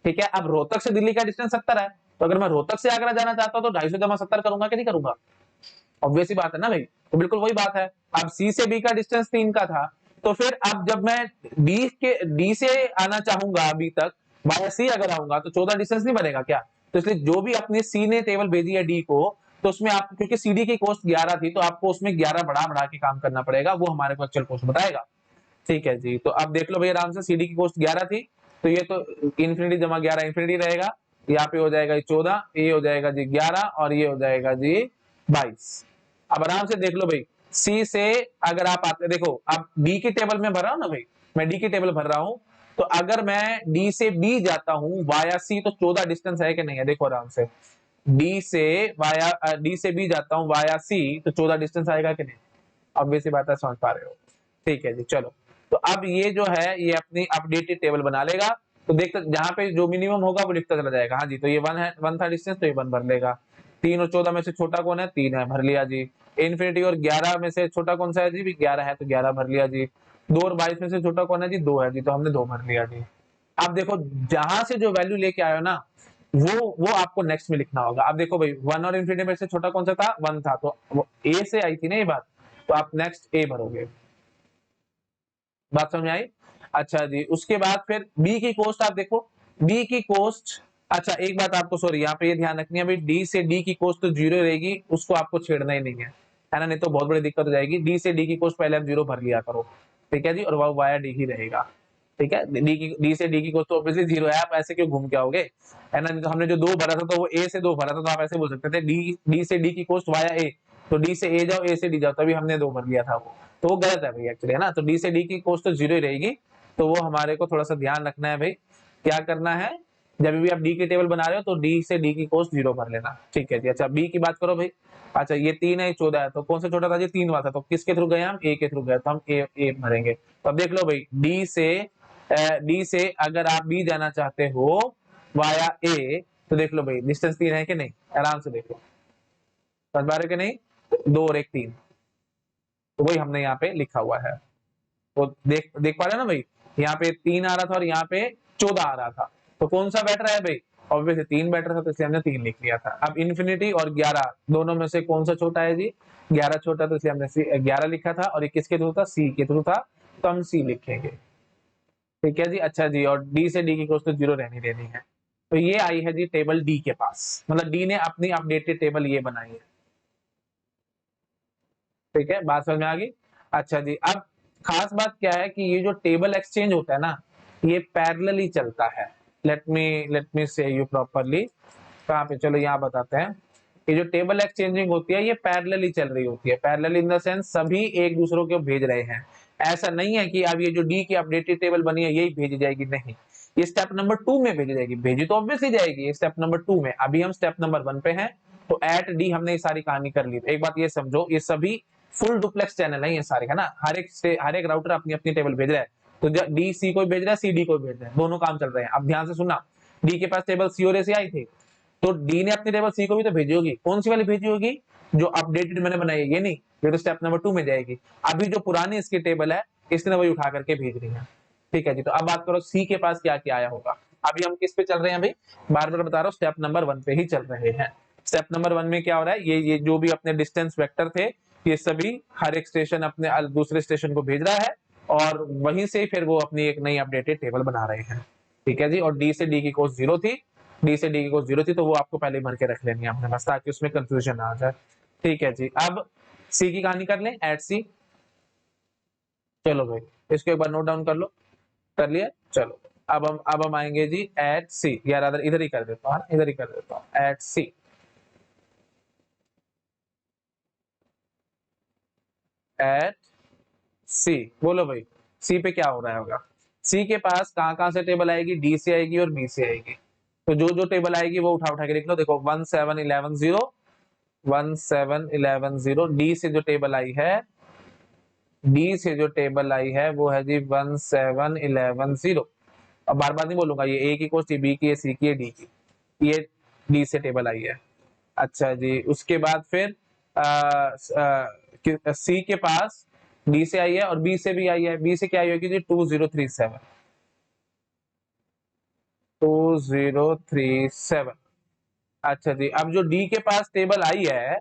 ठीक है। अब रोहतक से दिल्ली का डिस्टेंस 70 है, तो अगर मैं रोहतक से आगरा जाना चाहता हूं तो 250 जमा 70 करूंगा कि नहीं करूंगा? ऑब्वियस ही बात है ना भाई। तो बिल्कुल वही बात है। अब सी से बी का डिस्टेंस 3 का था, तो फिर अब जब मैं डी से आना चाहूंगा बी तक, बाय सी अगर आऊंगा तो 14 डिस्टेंस नहीं बनेगा क्या? तो इसलिए जो भी अपनी सी ने टेबल भेजी है डी को, तो उसमें आप, क्योंकि सी डी की कोस्ट 11 थी, तो आपको उसमें 11 बढ़ा बढ़ा के काम करना पड़ेगा, वो हमारे को एक्चुअल कोस्ट बताएगा। ठीक है जी, तो अब देख लो भैया आराम से, सी डी की कोस्ट 11 थी, तो ये तो इंफिनिटी जमा 11 इंफिनिटी रहेगा, यहाँ पे हो जाएगा 14, ये हो जाएगा जी 11 और ये हो जाएगा जी 22। अब आराम से देख लो भाई, सी से अगर आप आते, देखो अब डी की टेबल में भर रहा हूं ना भाई, मैं डी की टेबल भर रहा हूं, तो अगर मैं डी से बी जाता हूं वाया सी, तो 14 डिस्टेंस है कि नहीं है? देखो आराम से, डी से बी जाता हूं वाया सी, तो 14 डिस्टेंस आएगा कि नहीं? ऑब्वियस सी बात है, समझ पा रहे हो। ठीक है जी, चलो। तो अब ये जो है ये अपनी अपडेटेड टेबल बना लेगा, तो देखते जहां पे जो मिनिमम होगा वो लिखता चला जाएगा। हाँ जी, तो ये 1 है, 1 था डिस्टेंस, तो ये 1 भर लेगा। 3 और 14 में से छोटा कौन है? 3 है, भर लिया जी। इन्फिनिटी और 11 में से छोटा कौन सा है जी? 11 है, तो 11 भर लिया जी। 2 और 22 में से छोटा कौन है जी? 2 है जी, तो हमने 2 भर लिया जी। अब देखो जहां से जो वैल्यू लेके आयो ना, वो आपको नेक्स्ट में लिखना होगा। अब देखो भाई 1 और इन्फिनिटी में से छोटा कौन सा था? 1 था, तो वो ए से आई थी ना ये बात, तो आप नेक्स्ट ए भरोगे। बात समझ आई? अच्छा जी, उसके बाद फिर बी की कोस्ट आप देखो, बी की कोस्ट, अच्छा एक बात आपको सॉरी यहाँ पे ये ध्यान रखनी है भाई, डी से डी की कोस्ट तो 0 रहेगी, उसको आपको छेड़ना ही नहीं है ना, नहीं तो बहुत बड़ी दिक्कत हो जाएगी। डी से डी की कोस्ट पहले आप 0 भर लिया करो, ठीक है जी, और वह वाया डी ही रहेगा, ठीक है। डी से डी की कोस्ट तो ऑब्वियसली 0 है, आप ऐसे क्यों घूम के आओगे, है ना। तो हमने जो 2 भरा था तो वो ए से 2 भरा था, तो आप ऐसे बोल सकते थे डी से डी की कोस्ट वाया ए, तो डी से ए जाओ, ए से डी जाओ, तभी हमने 2 भर लिया था वो, तो वो गलत है भाई एक्चुअली, है ना। तो डी से डी की कोस्ट तो 0 ही रहेगी, तो वो हमारे को थोड़ा सा ध्यान रखना है भाई। क्या करना है, जब भी आप डी की टेबल बना रहे हो तो डी से डी की कोस्ट 0 भर लेना, ठीक है जी। अच्छा बी की बात करो भाई, अच्छा ये 3 है, 14 है, तो कौन सा छोटा था जी? 3 वाला था, तो किसके थ्रू गए हम? ए के थ्रू गए, तो हम ए भरेंगे। तो अब देख लो भाई, डी से अगर आप बी जाना चाहते हो वाया ए, तो देख लो भाई डिस्टेंस 3 है कि नहीं? आराम से देख लो, समझ पा रहे कि नहीं? 2 और 1 3, तो वही हमने यहाँ पे लिखा हुआ है, तो देख देख पा रहे हो ना भाई, यहाँ पे 3 आ रहा था और यहाँ पे 14 आ रहा था, तो कौन सा बेटर है भाई? ऑब्वियसली 3 बेटर था, तो इसलिए हमने 3 लिख लिया था। अब इन्फिनिटी और 11 दोनों में से कौन सा छोटा है जी? 11 छोटा, तो इसलिए हमने 11 लिखा था, और ये किसके थ्रू था? सी के थ्रू था, तो हम सी लिखेंगे, ठीक है जी। अच्छा जी, और डी से डी की कोस्ट तो 0 रहनी रहनी है, तो ये आई है जी टेबल डी के पास, मतलब डी ने अपनी अपडेटेड टेबल ये बनाई है, ठीक है। बात समझ में आ गई? अच्छा जी, अब खास बात क्या है कि ये जो टेबल एक्सचेंज होता है ना, ये पैरेलली चलता है। लेट मी से यू प्रॉपरली, कहाँ पे, चलो यहाँ बताते हैं। ये जो टेबल एक्सचेंजिंग होती है ये पैरेलली चल रही होती है, पैरेलल इन द सेंस सभी एक दूसरों को भेज रहे हैं। ऐसा नहीं है कि अब ये जो डी की अपडेटेड टेबल बनी है यही भेजी जाएगी, नहीं, ये स्टेप नंबर 2 में भेजी जाएगी। भेजी तो ऑब्वियसली जाएगी स्टेप नंबर 2 में, अभी हम स्टेप नंबर 1 पे हैं, तो एट डी हमने ये सारी कहानी कर ली। एक बात ये समझो, ये सभी फुल डुप्लेक्स चैनल है ये सारे, है ना। हर एक राउटर अपनी अपनी टेबल भेज रहा है, तो डी सी को भेज रहा है, सी डी को भेज रहा है, दोनों काम चल रहे हैं। अब ध्यान से सुनना, डी के पास टेबल सी और ए से आई थी, तो डी ने अपनी टेबल सी को भी तो भेजी होगी, कौन सी वाली भेजी होगी? जो अपडेटेड मैंने बनाई है, ये नहीं, ये तो स्टेप नंबर 2 में जाएगी। अभी जो पुरानी इसकी टेबल है इसने वही उठा करके भेज रही है। ठीक है जी। तो अब बात करो सी के पास क्या क्या आया होगा। अभी हम किस पे चल रहे हैं भाई, बार बार बता रहा हूँ, स्टेप नंबर 1 पे ही चल रहे हैं। स्टेप नंबर 1 में क्या हो रहा है, ये जो भी अपने डिस्टेंस वेक्टर थे, ये सभी हर एक स्टेशन अपने दूसरे स्टेशन को भेज रहा है और वहीं से फिर वो अपनी एक नई अपडेटेड टेबल बना रहे हैं। ठीक है जी। और डी से डी की कॉस्ट 0 थी, डी से डी की कॉस्ट 0 थी, तो वो आपको पहले भर के रख लेनी है अपने पास, ताकि उसमें कंफ्यूजन ना आ जाए। ठीक है जी। अब सी की कहानी कर लें, एट सी। चलो भाई, इसको एक बार नोट डाउन कर लो। कर लिया। चलो अब हम आएंगे जी एट सी, यार इधर ही कर देता हूँ, इधर ही कर देता हूँ, एट सी। एट सी, बोलो भाई, सी पे क्या हो रहा होगा। सी के पास कहां कहां से टेबल आएगी, डी से आएगी और बी से आएगी। तो जो जो टेबल आएगी वो उठा उठा के लिख लो। देखो 1711 0, 1711 0। डी से जो टेबल आई है, डी से जो टेबल आई है वो है जी 1711 0। अब बार बार नहीं बोलूंगा, ये ए की कोस्ट, ये बी की, ये सी की, ये डी की, ये डी से टेबल आई है। अच्छा जी। उसके बाद फिर सी के पास डी से आई है और बी से भी आई है। बी से क्या आई होगी जी, 2037, 2037। अच्छा जी। अब जो डी के पास टेबल आई है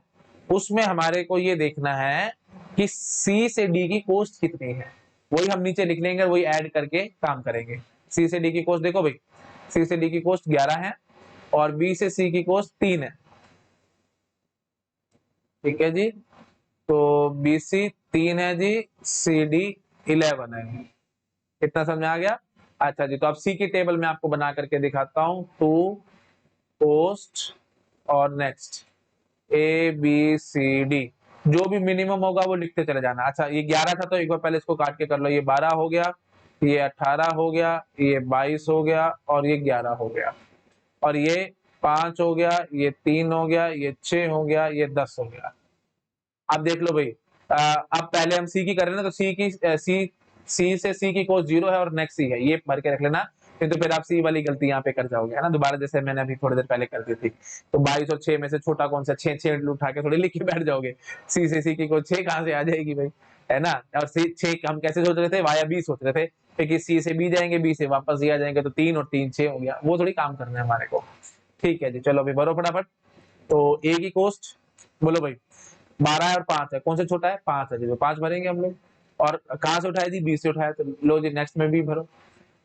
उसमें हमारे को ये देखना है कि सी से डी की कोस्ट कितनी है। वही हम नीचे लिख लेंगे, वही ऐड करके काम करेंगे। सी से डी की कोस्ट देखो भाई, सी से डी की कोस्ट 11 है और बी से सी की कोस्ट 3 है। ठीक है जी। तो बी सी 3 है जी, सी डी 11 है। कितना समझ आ गया। अच्छा जी। तो अब सी की टेबल में आपको बना करके दिखाता हूं। टू, पोस्ट और next, A B C D, जो भी मिनिमम होगा वो लिखते चले जाना। अच्छा, ये 11 था तो एक बार पहले इसको काट के कर लो। ये 12 हो गया, ये 18 हो गया, ये 22 हो गया और ये 11 हो गया और ये 5 हो गया, ये 3 हो गया, ये 6 हो गया, ये 10 हो गया। अब देख लो भाई, अब पहले हम सी की कर रहे हैं ना, तो सी से सी की कोस्ट 0 है और नेक्स्ट सी है, ये भर के रख लेना। नहीं तो फिर आप सी वाली गलती यहाँ पे कर जाओगे, है ना, दोबारा, जैसे मैंने अभी थोड़ी देर पहले कर दी थी। तो 22 और 6 में से छोटा कौन सा, 6 6 उठा के थोड़ी लिख के बैठ जाओगे। सी से सी की कोस्ट 6 कहां से आ जाएगी भाई, है ना। और सी 6 हम कैसे सोच रहे थे, वाया बी सोच रहे थे, क्योंकि सी से बी जाएंगे, बी से वापस सी आ जाएंगे, तो 3 और 3 6 हो गया। वो थोड़ी काम करना है हमारे को। ठीक है जी। चलो अभी भरो फटाफट। तो ए की कोस्ट बोलो भाई, 12 है और 5 है, कौन सा छोटा है, 5 है जी, तो 5 भरेंगे हम लोग। और कहां से उठाया जी, बी से उठाया, तो लो जी नेक्स्ट में बी भरो।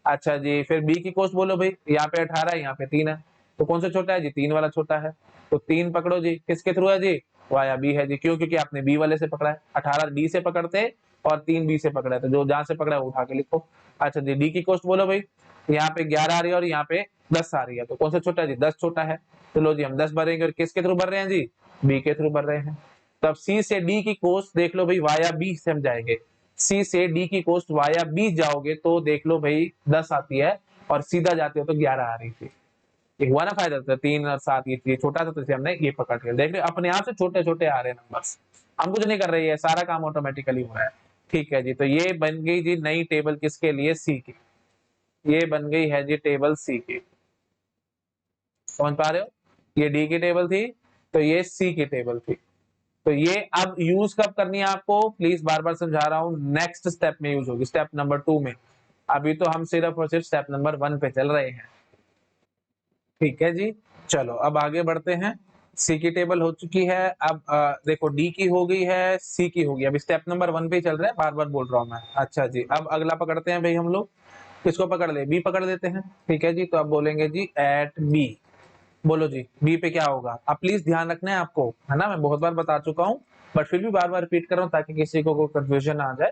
अच्छा जी। फिर बी की कोस्ट बोलो भाई, यहाँ पे 18 है, यहाँ पे 3 है, तो कौन सा छोटा है जी, 3 वाला छोटा है। तो 3 पकड़ो जी, किसके थ्रू है जी, वाया बी है जी। क्यों, क्योंकि आपने बी वाले से पकड़ा है। 18 डी से पकड़ते और 3 बी से पकड़ा है, तो जो जहां से पकड़ा है वो उठा के लिखो। अच्छा जी। डी की कोस्ट बोलो भाई, यहाँ पे 11 आ रही है और यहाँ पे 10 आ रही है, तो कौन सा छोटा है जी, 10 छोटा है। तो लो जी हम 10 भरेंगे और किसके थ्रू भर रहे हैं जी, बी के थ्रू भर रहे हैं। तब सी से डी की कोस्ट देख लो भाई, वाया बी से हम जाएंगे। सी से डी की कोस्ट वाया बी जाओगे तो देख लो भाई 10 आती है और सीधा जाते हो तो 11 आ रही थी। एक हुआ ना फायदा, था 3 और 7, ये छोटा था तो इसे हमने ये पकड़ लिया। देख रहे अपने आप से छोटे छोटे आ रहे हैं नंबर्स, हम कुछ नहीं कर रही है, सारा काम ऑटोमेटिकली हो रहा है। ठीक है जी। तो ये बन गई जी नई टेबल, किसके लिए, सी की। ये बन गई है जी टेबल सी की, समझ पा रहे हो। ये डी की टेबल थी, तो ये सी की टेबल थी। तो ये अब यूज कब करनी है आपको, प्लीज बार बार समझा रहा हूं, नेक्स्ट स्टेप में यूज होगी, स्टेप नंबर 2 में। अभी तो हम सिर्फ और सिर्फ स्टेप नंबर 1 पे चल रहे हैं। ठीक है जी। चलो अब आगे बढ़ते हैं। सी की टेबल हो चुकी है। अब देखो डी की हो गई है, सी की होगी, अब स्टेप नंबर 1 पे चल रहे हैं, बार बार बोल रहा हूं मैं। अच्छा जी। अब अगला पकड़ते हैं भाई हम लोग, किसको पकड़ ले, बी पकड़ लेते हैं। ठीक है जी। तो अब बोलेंगे जी एट बी। बोलो जी बी पे क्या होगा। अब प्लीज ध्यान रखना है आपको, है ना, मैं बहुत बार बता चुका हूँ बट फिर भी बार बार रिपीट कर रहा हूँ ताकि किसी को कोई कंफ्यूजन ना आ जाए।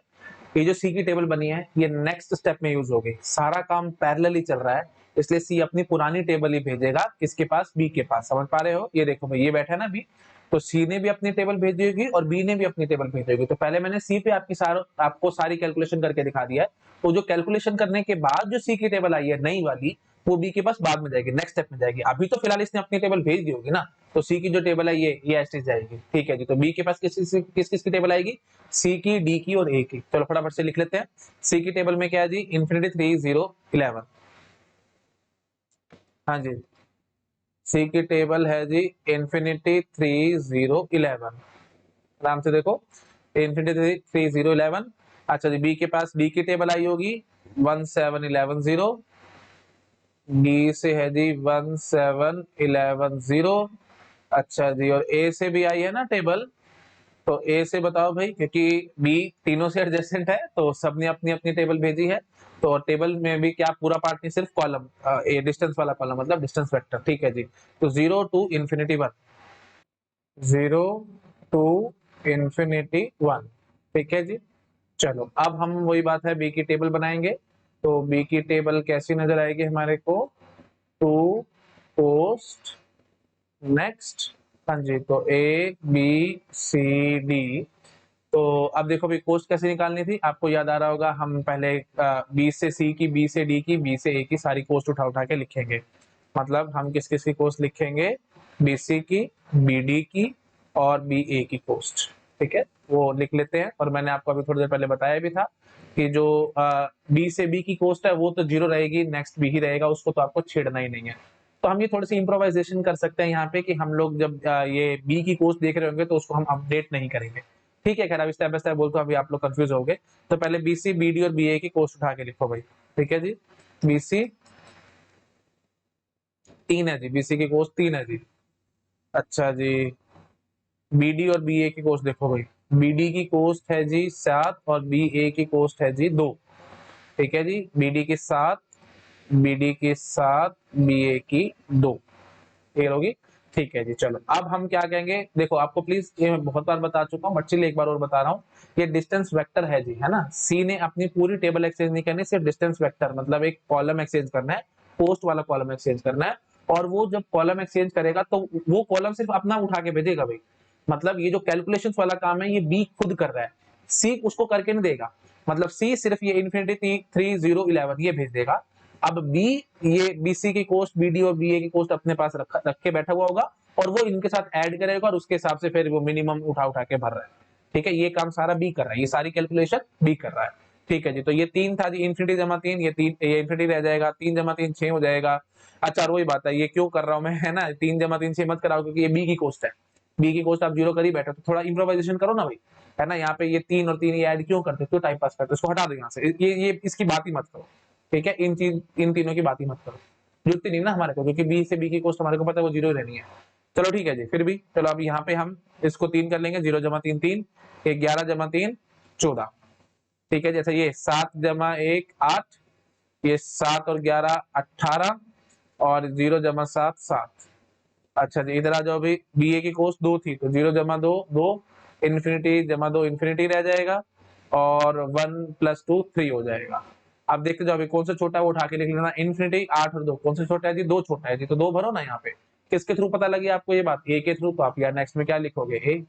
ये जो सी की टेबल बनी है ये नेक्स्ट स्टेप में यूज होगी, सारा काम पैरेलली चल रहा है, इसलिए सी अपनी पुरानी टेबल ही भेजेगा किसके पास, बी के पास। समझ पा रहे हो, ये देखो भाई, ये बैठा है ना बी, तो सी ने भी अपनी टेबल भेजी होगी और बी ने भी अपनी टेबल भेजी होगी। तो पहले मैंने सी पे आपको सारी कैलकुलेशन करके दिखा दिया है। तो जो कैलकुलेशन करने के बाद जो सी की टेबल आई है नई वाली, वो बी के पास बाद में जाएगी, नेक्स्ट स्टेप में जाएगी। अभी तो फिलहाल इसने अपनी टेबल भेज दी होगी ना, तो सी की जो टेबल है ये ऐसे जाएगी। ठीक है जी। तो बी के पास किस किस की टेबल आएगी, सी की, डी की और ए की। चलो फटाफट से लिख लेते हैं। सी की टेबल में क्या है जी, इन्फिनिटी 3 0 11। हाँ जी। सी की टेबल है जी इन्फिनिटी 3 0 11। आराम से देखो, इन्फिनिटी 3 0 11। अच्छा जी, बी के पास डी की टेबल आई होगी 17110, डी से है जी 17110। अच्छा जी, और ए से भी आई है ना टेबल, तो ए से बताओ भाई, क्योंकि बी तीनों से एडजेसेंट है तो सबने अपनी अपनी टेबल भेजी है। तो टेबल में भी क्या पूरा पार्ट नहीं, सिर्फ कॉलम, ए डिस्टेंस वाला कॉलम मतलब डिस्टेंस वेक्टर, ठीक है जी। तो 0 to ∞1, 0 to ∞1, ठीक है जी। चलो अब हम वही बात है, बी की टेबल बनाएंगे। तो बी की टेबल कैसी नजर आएगी हमारे को, टू पोस्ट नेक्स्ट, हाँ जी, तो ए बी सी डी। तो अब देखो भाई कोस्ट कैसे निकालनी थी, आपको याद आ रहा होगा, हम पहले बी से सी की, बी से डी की, बी से ए की सारी कोस्ट उठा उठा के लिखेंगे। मतलब हम किस किस की कोस्ट लिखेंगे, बी सी की, बी डी की और बी ए की कोस्ट, ठीक है, वो लिख लेते हैं। और मैंने आपको अभी थोड़ी देर पहले बताया भी था कि जो बी से बी की कोस्ट है वो तो जीरो रहेगी, नेक्स्ट बी ही रहेगा, उसको तो आपको छेड़ना ही नहीं है। तो हम ये थोड़ी सी इम्प्रोवाइजेशन कर सकते हैं यहाँ पे कि हम लोग जब ये बी की कोस्ट देख रहे होंगे तो उसको हम अपडेट नहीं करेंगे, ठीक है। खैर अब स्टेप बाय स्टेप बोलते अभी आप लोग कंफ्यूज हो गए। तो पहले बीसी, बीडी और बीए की कोस्ट उठा के लिखो भाई, ठीक है जी। बीसी 3 है जी, बीसी की कोस्ट 3 है जी। अच्छा जी, बीडी और बीए की कोस्ट देखो भाई, बीडी की कोस्ट है जी 7 और बीए की कोस्ट है जी 2, ठीक है जी। बीडी की 7, बीडी की 7, बीए की 2, क्लियर होगी, ठीक है जी। चलो अब हम क्या कहेंगे, देखो आपको प्लीज, ये मैं बहुत बार बता चुका हूँ बट चलिए एक बार और बता रहा हूँ। ये डिस्टेंस वेक्टर है जी, है ना। सी ने अपनी पूरी टेबल एक्सचेंज नहीं करनी, सिर्फ डिस्टेंस वेक्टर मतलब एक कॉलम एक्सचेंज करना है, पोस्ट वाला कॉलम एक्सचेंज करना है। और वो जब कॉलम एक्सचेंज करेगा तो वो कॉलम सिर्फ अपना उठा के भेजेगा भाई। मतलब ये जो कैलकुलेशन वाला काम है ये बी खुद कर रहा है, सी उसको करके नहीं देगा। मतलब सी सिर्फ ये इन्फिनिटी 3011 ये भेज देगा। अब बी, ये बीसी की कोस्ट, बीडी और बीए की कोस्ट अपने पास रख के बैठा हुआ होगा और वो इनके साथ ऐड करेगा और उसके हिसाब से फिर वो मिनिमम उठा उठा के भर रहा है, ठीक है। ये काम सारा बी कर रहा है, ये सारी कैलकुलेशन बी कर रहा है, ठीक है जी। तो ये 3 था जी, इन्फिनिटी जमा 3, ये 3, ये इन्फिनिटी रह जाएगा, 3 जमा 3 6 हो जाएगा। अच्छा और वही बात है, ये क्यों कर रहा हूं मैं, है ना, 3 जमा 3 6 मत कराओ क्योंकि ये बी की कोस्ट है। बी की कोस्ट आप जीरो कर ही बैठे तो थोड़ा इम्प्रोवाइजेशन करो ना भाई, है ना। यहाँ पे ये 3 और 3 ये ऐड क्यों करते, क्यों टाइम पास करते, इसको हटा दो यहाँ से, ये इसकी बात ही मत करो, ठीक है। इन तीनों की बात ही मत करो, जुड़ती नहीं ना हमारे को, क्योंकि बी से बी की कोस्ट हमारे को पता है वो जीरो रहनी है। चलो ठीक है जी, फिर भी चलो अब यहाँ पे हम इसको 3 कर लेंगे, 0 जमा 3 3, 11 जमा 3 14, ठीक है। जैसे ये 7 जमा 1 8, ये 7 और 11 18 और 0 जमा 7 7। अच्छा जी, इधर आ जाओ भाई, बी ए की कोस्ट 2 थी तो 0 जमा 2 2, इन्फिनिटी जमा 2 इन्फिनिटी रह जाएगा और 1 प्लस 2 3 हो जाएगा। अब देखते जाओ कौन सा छोटा है वो उठा के लिख लेना, इन्फिनिटी 8 और 2 कौन सा छोटा है जी, 2 छोटा है जी, तो 2 भरो ना यहाँ पे। किसके थ्रू पता लगी आपको ये बात, ए के थ्रू, तो आप यार नेक्स्ट में क्या लिखोगे, ए।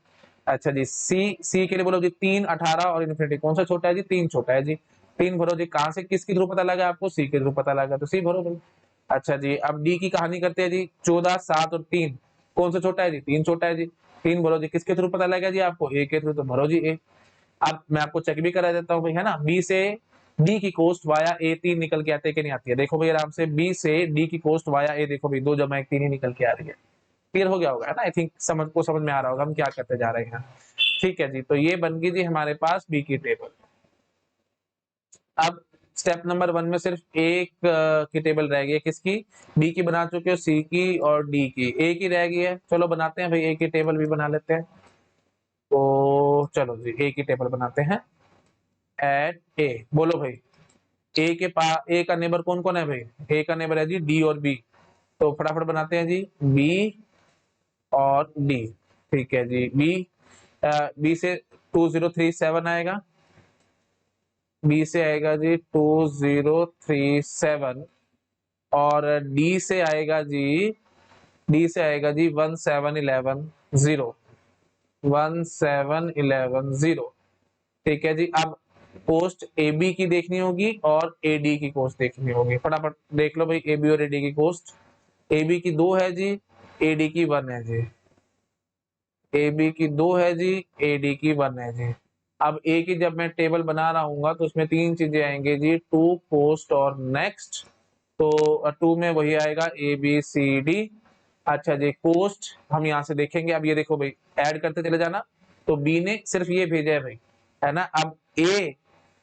अच्छा जी, सी के लिए बोलो जी 3 18 और इन्फिनिटी कौन सा छोटा है जी, 3 छोटा है जी, 3 भरो जी। कहां से किसके थ्रू पता लगा आपको, सी के थ्रू पता लगा तो सी भरो भाई। अच्छा जी, अब डी की कहानी करते हैं जी, 14 7 और 3 कौन सा छोटा है जी, 3 छोटा है जी, 3 भरो जी। किसके थ्रू पता लगा जी आपको, ए के थ्रू, तो भरो जी ए। अब मैं आपको चेक भी करा देता हूँ भाई, है ना। बी से डी की कोस्ट वाया ए 3 निकल के आते कि नहीं आती है, देखो भाई आराम से, बी से डी की कोस्ट वाया ए, देखो भाई 2 जमा 1 3 ही निकल के आ रही है। क्लियर हो गया होगा, है ना। आई थिंक समझ में आ रहा होगा हम क्या करते जा रहे हैं, ठीक है जी। तो ये बन गई जी हमारे पास बी की टेबल। अब स्टेप नंबर 1 में सिर्फ एक की टेबल रह गई है, किसकी, बी की बना चुके हो, सी की और डी की, ए की रह गई है। चलो बनाते हैं भाई, ए की टेबल भी बना लेते हैं। तो चलो जी, ए की टेबल बनाते हैं। एट ए, बोलो भाई, ए के पास ए का नेबर कौन कौन है भाई, ए का नेबर है जी डी और बी, तो फटाफट बनाते हैं जी, बी और डी, ठीक है जी। बी से 2037 आएगा, बी से आएगा जी 2037 और डी से आएगा जी, डी से आएगा जी 1711 1711, ठीक है जी। अब पोस्ट ए बी की देखनी होगी और ए डी की पोस्ट देखनी होगी, फटाफट देख लो भाई, ए बी और ए डी की पोस्ट। ए बी की 2 है जी, ए डी की 1 है जी, ए बी की 2 है जी, ए डी की 1 है जी। अब ए की जब मैं टेबल बना रहा हूँ तो उसमें 3 चीजें आएंगे जी, टू पोस्ट और नेक्स्ट। तो 2 में वही आएगा ए बी सी डी। अच्छा जी, पोस्ट हम यहाँ से देखेंगे, अब ये देखो भाई, ऐड करते चले जाना। तो बी ने सिर्फ ये भेजा है भाई, है ना। अब ए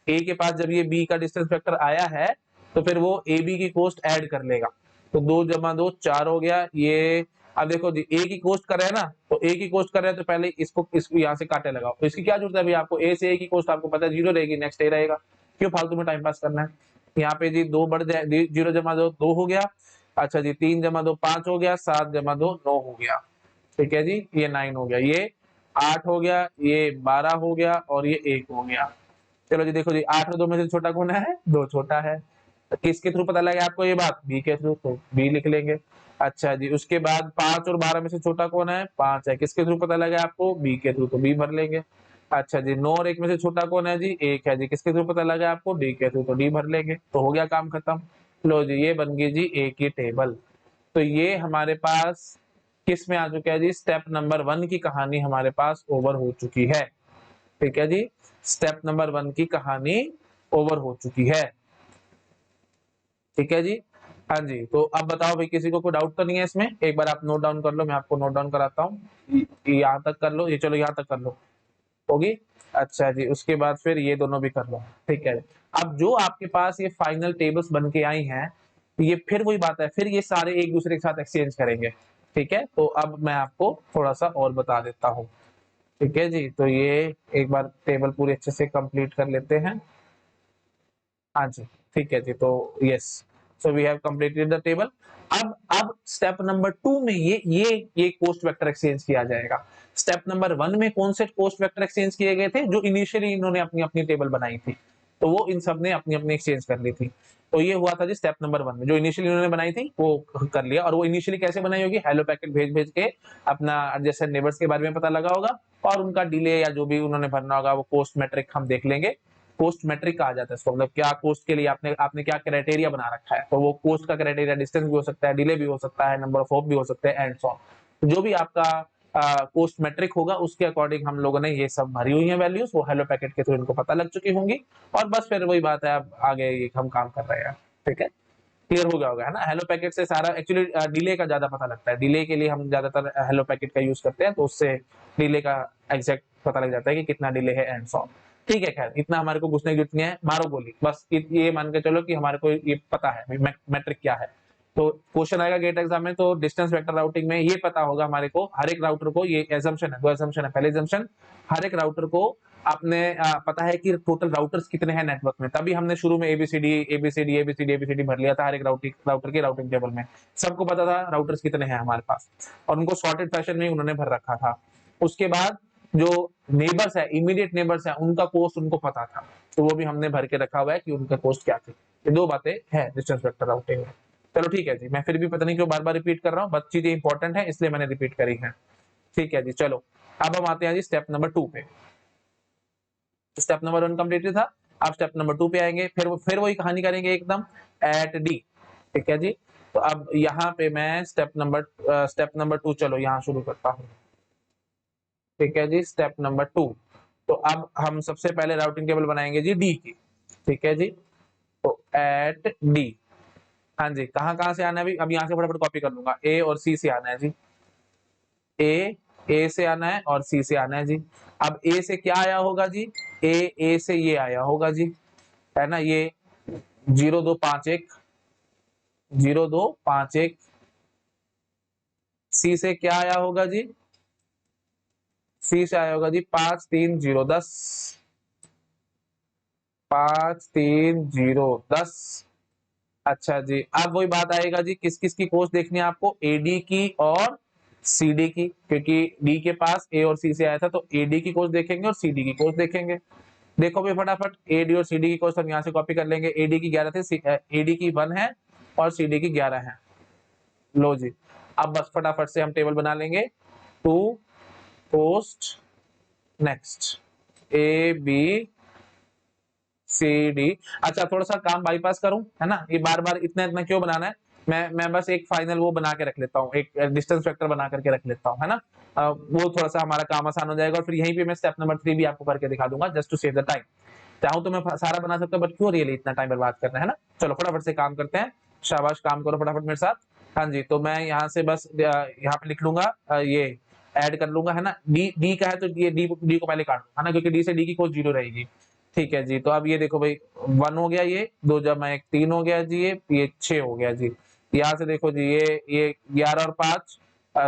ए के पास जब ये बी का डिस्टेंस वेक्टर आया है तो फिर वो ए बी की कोस्ट ऐड कर लेगा, तो 2 जमा 2 4 हो गया ये। अब देखो जी ए की कोस्ट कर रहे हैं ना, तो ए की कोस्ट कर रहे हैं तो पहले इसको यहाँ से काटे लगाओ, तो इसकी क्या जरूरत है अभी आपको, ए से ए की कोस्ट आपको पता है 0 रहेगी, नेक्स्ट ए रहेगा, क्यों फालतू में टाइम पास करना है। यहाँ पे जी 2 बढ़ जाए, 0 जमा 2 2 हो गया, अच्छा जी 3 जमा 2 5 हो गया, 7 जमा 2 9 हो गया, ठीक है जी, ये 9 हो गया, ये 8 हो गया, ये 12 हो गया और ये 1 हो गया। चलो जी देखो जी 8 और 2 में से छोटा कौन है, 2 छोटा है, तो किसके थ्रू पता लगा आपको ये बात, बी के थ्रू, तो बी लिख लेंगे। अच्छा जी उसके बाद 5 और 12 में से छोटा कौन है, 5 है, किसके थ्रू पता लगा आपको, बी के थ्रू, तो बी भर लेंगे। अच्छा जी 9 और 1 में से छोटा कौन है जी, 1 है जी, किसके थ्रू पता लगा आपको, डी के थ्रू, तो डी भर लेंगे, तो हो गया काम खत्म। लो जी ये बन गई जी ए की टेबल। तो ये हमारे पास किस में आ चुका है जी, स्टेप नंबर 1 की कहानी हमारे पास ओवर हो चुकी है, ठीक है जी, स्टेप नंबर 1 की कहानी ओवर हो चुकी है, ठीक है जी। हाँ जी तो अब बताओ भाई किसी को कोई डाउट तो नहीं है इसमें, एक बार आप नोट डाउन कर लो, मैं आपको नोट डाउन कराता हूँ, यहाँ तक कर लो, ये चलो यहाँ तक कर लो, होगी। अच्छा जी उसके बाद फिर ये दोनों भी कर लो, ठीक है। अब जो आपके पास ये फाइनल टेबल्स बन के आई हैं, ये फिर वही बात है, फिर ये सारे एक दूसरे के साथ एक्सचेंज करेंगे, ठीक है। तो अब मैं आपको थोड़ा सा और बता देता हूँ, ठीक है जी। तो ये एक बार टेबल पूरी अच्छे से कंप्लीट कर लेते हैं, हाँ जी ठीक है जी। तो yes so we have completed the table. अब स्टेप नंबर 2 में ये पोस्ट वेक्टर एक्सचेंज किया जाएगा। स्टेप नंबर 1 में कौन से पोस्ट वेक्टर एक्सचेंज किए गए थे, जो इनिशियली इन्होंने अपनी अपनी टेबल बनाई थी, तो वो इन सब ने अपनी अपनी एक्सचेंज कर ली थी। तो ये हुआ था जी स्टेप नंबर 1 में, जो इनिशियली इन्होंने बनाई थी वो कर लिया, और वो इनिशियली कैसे बनाई होगी, हेलो पैकेट भेज भेज के अपना एडजेसेंट नेबर्स के बारे में पता लगा होगा, और उनका डिले या जो भी उन्होंने भरना होगा वो पोस्ट मैट्रिक हम देख लेंगे। पोस्ट मैट्रिक कहा जाता है इसको, मतलब क्या कोस्ट के लिए आपने आपने क्या क्राइटेरिया बना रखा है, तो वो कोस्ट का क्राइटेरिया डिस्टेंस भी हो सकता है, डिले भी हो सकता है, नंबर ऑफ हॉप भी हो सकते हैं, एंड सो ऑन। जो भी आपका पोस्ट मैट्रिक होगा उसके अकॉर्डिंग हम लोगों ने ये सब भरी हुई है वैल्यूज, वो हेलो पैकेट के थ्रू इनको पता लग चुकी होंगी, और बस फिर वही बात है, अब आगे हम काम कर रहे हैं, ठीक है। क्लियर हो गया होगा है ना, हेलो पैकेट से सारा एक्चुअली डिले का ज्यादा पता लगता है, डिले के लिए हम ज्यादातर हेलो पैकेट का यूज करते हैं, तो उससे डिले का एग्जैक्ट पता लग जाता है कि कितना डिले है एंड सो ऑन। ठीक है खैर इतना हमारे को घुसने की जरूरत नहीं है, मारो गोली बस, ये मान के चलो कि हमारे को ये पता है मैट्रिक क्या है। तो क्वेश्चन आएगा गेट एग्जाम में, तो डिस्टेंस वेक्टर राउटिंग में ये पता होगा हमारे को, हर एक राउटर को, ये एजम्पशन है, दो एजम्पशन है, पहले एजम्पशन हर एक राउटर को आपने पता है कि टोटल राउटर्स कितने हैं नेटवर्क में, तभी हमने शुरू में एबीसीडी एबीसीडी एबीसीडी एबीसीडी भर लिया था हर एक राउटर की राउटिंग टेबल में, सबको पता था राउटर्स कितने हैं हमारे पास, और उनको सॉर्टेड फैशन में उन्होंने भर रखा था। उसके बाद जो नेबर्स है, इमीडिएट नेबर्स है, उनका कोस्ट उनको पता था, तो वो भी हमने भर के रखा हुआ है कि उनका कोस्ट क्या थे। ये दो बातें हैं डिस्टेंस वेक्टर राउटिंग में। चलो ठीक है जी, मैं फिर भी पता नहीं क्यों बार बार रिपीट कर रहा हूँ, बट चीजें इंपॉर्टेंट है इसलिए मैंने रिपीट करी है, ठीक है जी। चलो अब हम आते हैं जी स्टेप नंबर 2 पे। स्टेप नंबर 1 कंप्लीट था, अब स्टेप नंबर 2 पे आएंगे, फिर वही कहानी करेंगे एकदम एट डी, ठीक है जी। तो अब यहाँ पे मैं स्टेप नंबर 2 चलो यहाँ शुरू करता हूँ, ठीक है जी। स्टेप नंबर 2, तो अब हम सबसे पहले राउटिंग टेबल बनाएंगे जी डी की, ठीक है जी। तो एट डी, हाँ जी कहाँ कहाँ से आना है अभी, अब यहाँ से फटाफट कॉपी कर लूंगा, ए और सी से आना है जी, ए से आना है और सी से आना है जी। अब ए से क्या आया होगा जी, ए से ये आया होगा जी, है ना, ये 0251 0251। सी से क्या आया होगा जी, सी से आया होगा जी 53010 53010। अच्छा जी अब वही बात आएगा जी, किस किस की कोस्ट देखनी है आपको, एडी की और सीडी की, क्योंकि डी के पास ए और सी से आया था, तो एडी की कोस्ट देखेंगे और सीडी की कोस्ट देखेंगे। देखो भाई फटाफट, एडी और सीडी की कोस्ट हम यहाँ से कॉपी कर लेंगे, एडी की 11 थे, एडी की 1 है और सीडी की 11 है। लो जी अब बस फटाफट से हम टेबल बना लेंगे, to post next A B C D. अच्छा थोड़ा सा काम बाईपास करूं, है ना, ये बार बार इतना इतना क्यों बनाना है, मैं बस एक फाइनल वो बना के रख लेता हूँ, एक डिस्टेंस वेक्टर बना करके रख लेता हूँ, है ना। वो थोड़ा सा हमारा काम आसान हो जाएगा, और फिर यहीं पे मैं स्टेप नंबर 3 भी आपको करके दिखा दूंगा, just to save the time. चाहूं तो मैं सारा बना सकता हूँ, बट क्यों रियली इतना टाइम बर्बाद करना है ना। चलो फटाफट से काम करते हैं, शाबाश काम करो फटाफट मेरे साथ। हाँ जी तो मैं यहाँ से बस यहाँ पे लिख लूंगा, ये ऐड कर लूंगा, है ना। डी डी का है तो ये डी को पहले काट दो, है ना, क्योंकि डी से डी की कोई 0 रहेगी, ठीक है जी। तो अब ये देखो भाई 1 हो गया, ये 2 जमा 1 3 हो गया जी, ये 6 हो गया जी। यहाँ से देखो जी ये 11 और 5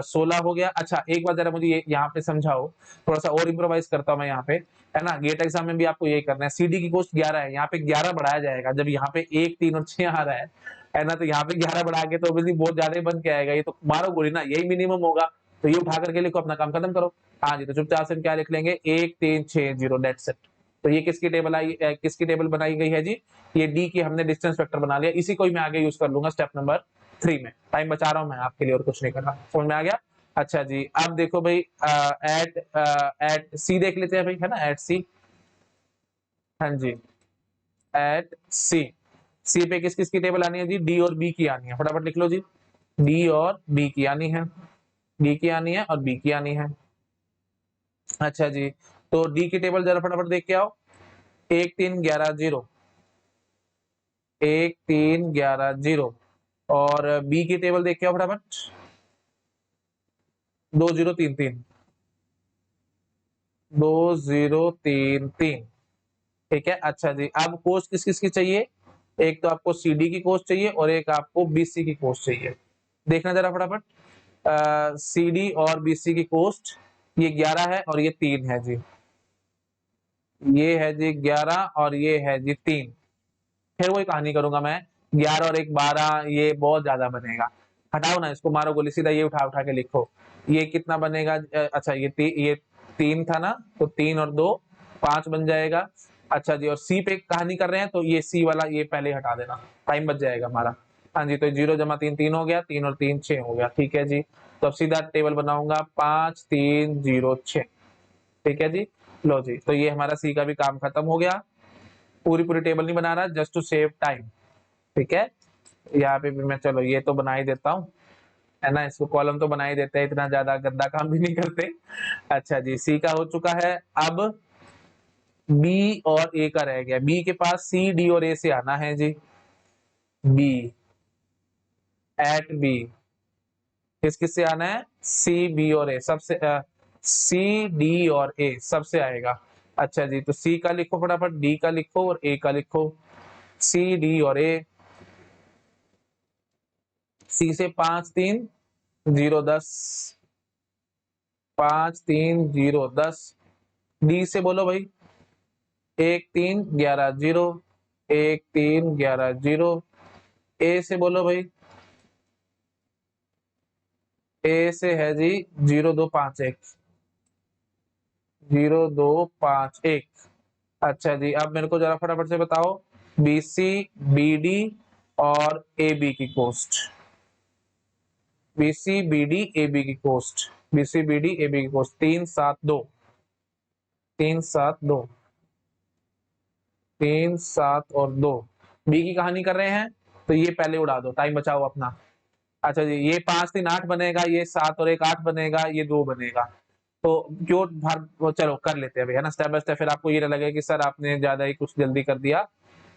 16 हो गया। अच्छा एक बार जरा मुझे ये यहाँ पे समझाओ, थोड़ा सा और इम्प्रोवाइज करता हूँ मैं यहाँ पे, है ना। गेट एग्जाम में भी आपको यही करना है। सीडी की कॉस्ट 11 है, यहाँ पे 11 बढ़ाया जाएगा। जब यहाँ पे 1 3 और 6 आ रहा है ना, तो यहाँ पे 11 बढ़ा के तो obviously बहुत ज्यादा बन के आएगा। ये तो मारो गोली ना, यही मिनिमम होगा। तो ये उठा करके लिखो, अपना काम खत्म करो। हाँ जी, तो चुपचाप से हम क्या लिख लेंगे, 1 3 6 0 दैट्स इट। तो ये किसकी टेबल आई, किसकी टेबल बनाई गई है जी, ये डी की हमने डिस्टेंस वेक्टर बना लिया। इसी को ही मैं आगे यूज कर लूंगा स्टेप नंबर 3 में। टाइम बचा रहा हूं मैं आपके लिए और कुछ नहीं कर रहा। समझ में आ गया। अच्छा जी, अब देखो भाई एट एट सी देख लेते हैं भाई, है ना, एट सी। हाँ जी, एट सी। सी पे किस किस की टेबल आनी है जी, डी और बी की आनी है। फटाफट लिख लो जी, डी और बी की आनी है, डी की आनी है और बी की आनी है। अच्छा जी, तो डी की टेबल जरा फटाफट देख के आओ। 1 3 11 0, 1 3 11 0। और बी की टेबल देख के आओ फटाफट, 2 0 3 3, 2 0 3 3। ठीक है। अच्छा जी, अब कोस्ट किस किस की चाहिए, एक तो आपको सीडी की कोस्ट चाहिए और एक आपको बीसी की कोस्ट चाहिए। देखना जरा फटाफट, सीडी और बीसी की कोस्ट, ये 11 है और ये 3 है जी। ये है जी 11 और ये है जी 3। फिर वही कहानी करूंगा मैं, 11 और 1 12, ये बहुत ज्यादा बनेगा। हटाओ ना इसको, मारो गोली, सीधा ये उठा उठा के लिखो। ये कितना बनेगा, अच्छा ये 3 था ना, तो 3 और 2 5 बन जाएगा। अच्छा जी, और सी पे कहानी कर रहे हैं तो ये सी वाला ये पहले हटा देना, टाइम बच जाएगा हमारा। हाँ जी, तो 0 जमा 3 3 हो गया, 3 और 3 6 हो गया। ठीक है जी, तो अब सीधा टेबल बनाऊंगा 5 3 0 6। ठीक है जी, लो जी, तो ये हमारा सी का भी काम खत्म हो गया। पूरी पूरी टेबल नहीं बना रहा, जस्ट टू सेव टाइम। ठीक है, यहाँ पे भी मैं चलो ये तो बना ही देता हूँ, है ना। इसको कॉलम तो बना ही देते हैं, इतना ज्यादा गंदा काम भी नहीं करते। अच्छा जी, सी का हो चुका है। अब बी और ए का रह गया। बी के पास सी डी और ए से आना है जी। बी एट बी किस किस से आना है, सी बी और ए सबसे, सी डी और ए सबसे आएगा। अच्छा जी, तो सी का लिखो फटाफट, डी का लिखो और ए का लिखो। सी डी और ए, सी से 5 3 0 10, 5 3 0 10। डी से बोलो भाई, 1 3 11 0, 1 3 11 0। ए से बोलो भाई, ए से है जी 0 2 5 1, 0 2 5 1। अच्छा जी, अब मेरे को जरा फटाफट से बताओ, बी सी बी डी और ए बी की cost, B C B D A B की cost, B C B D A B की कोस्ट 3 7 2, 3 7 2, 3 7 और 2। बी की कहानी कर रहे हैं तो ये पहले उड़ा दो, टाइम बचाओ अपना। अच्छा जी, ये 5 3 8 बनेगा, ये 7 और 1 8 बनेगा, ये 2 बनेगा। तो क्यों भार, चलो कर लेते हैं भाई, है ना, स्टेप बाय स्टेप। फिर आपको ये लगेगा कि सर आपने ज्यादा ही कुछ जल्दी कर दिया।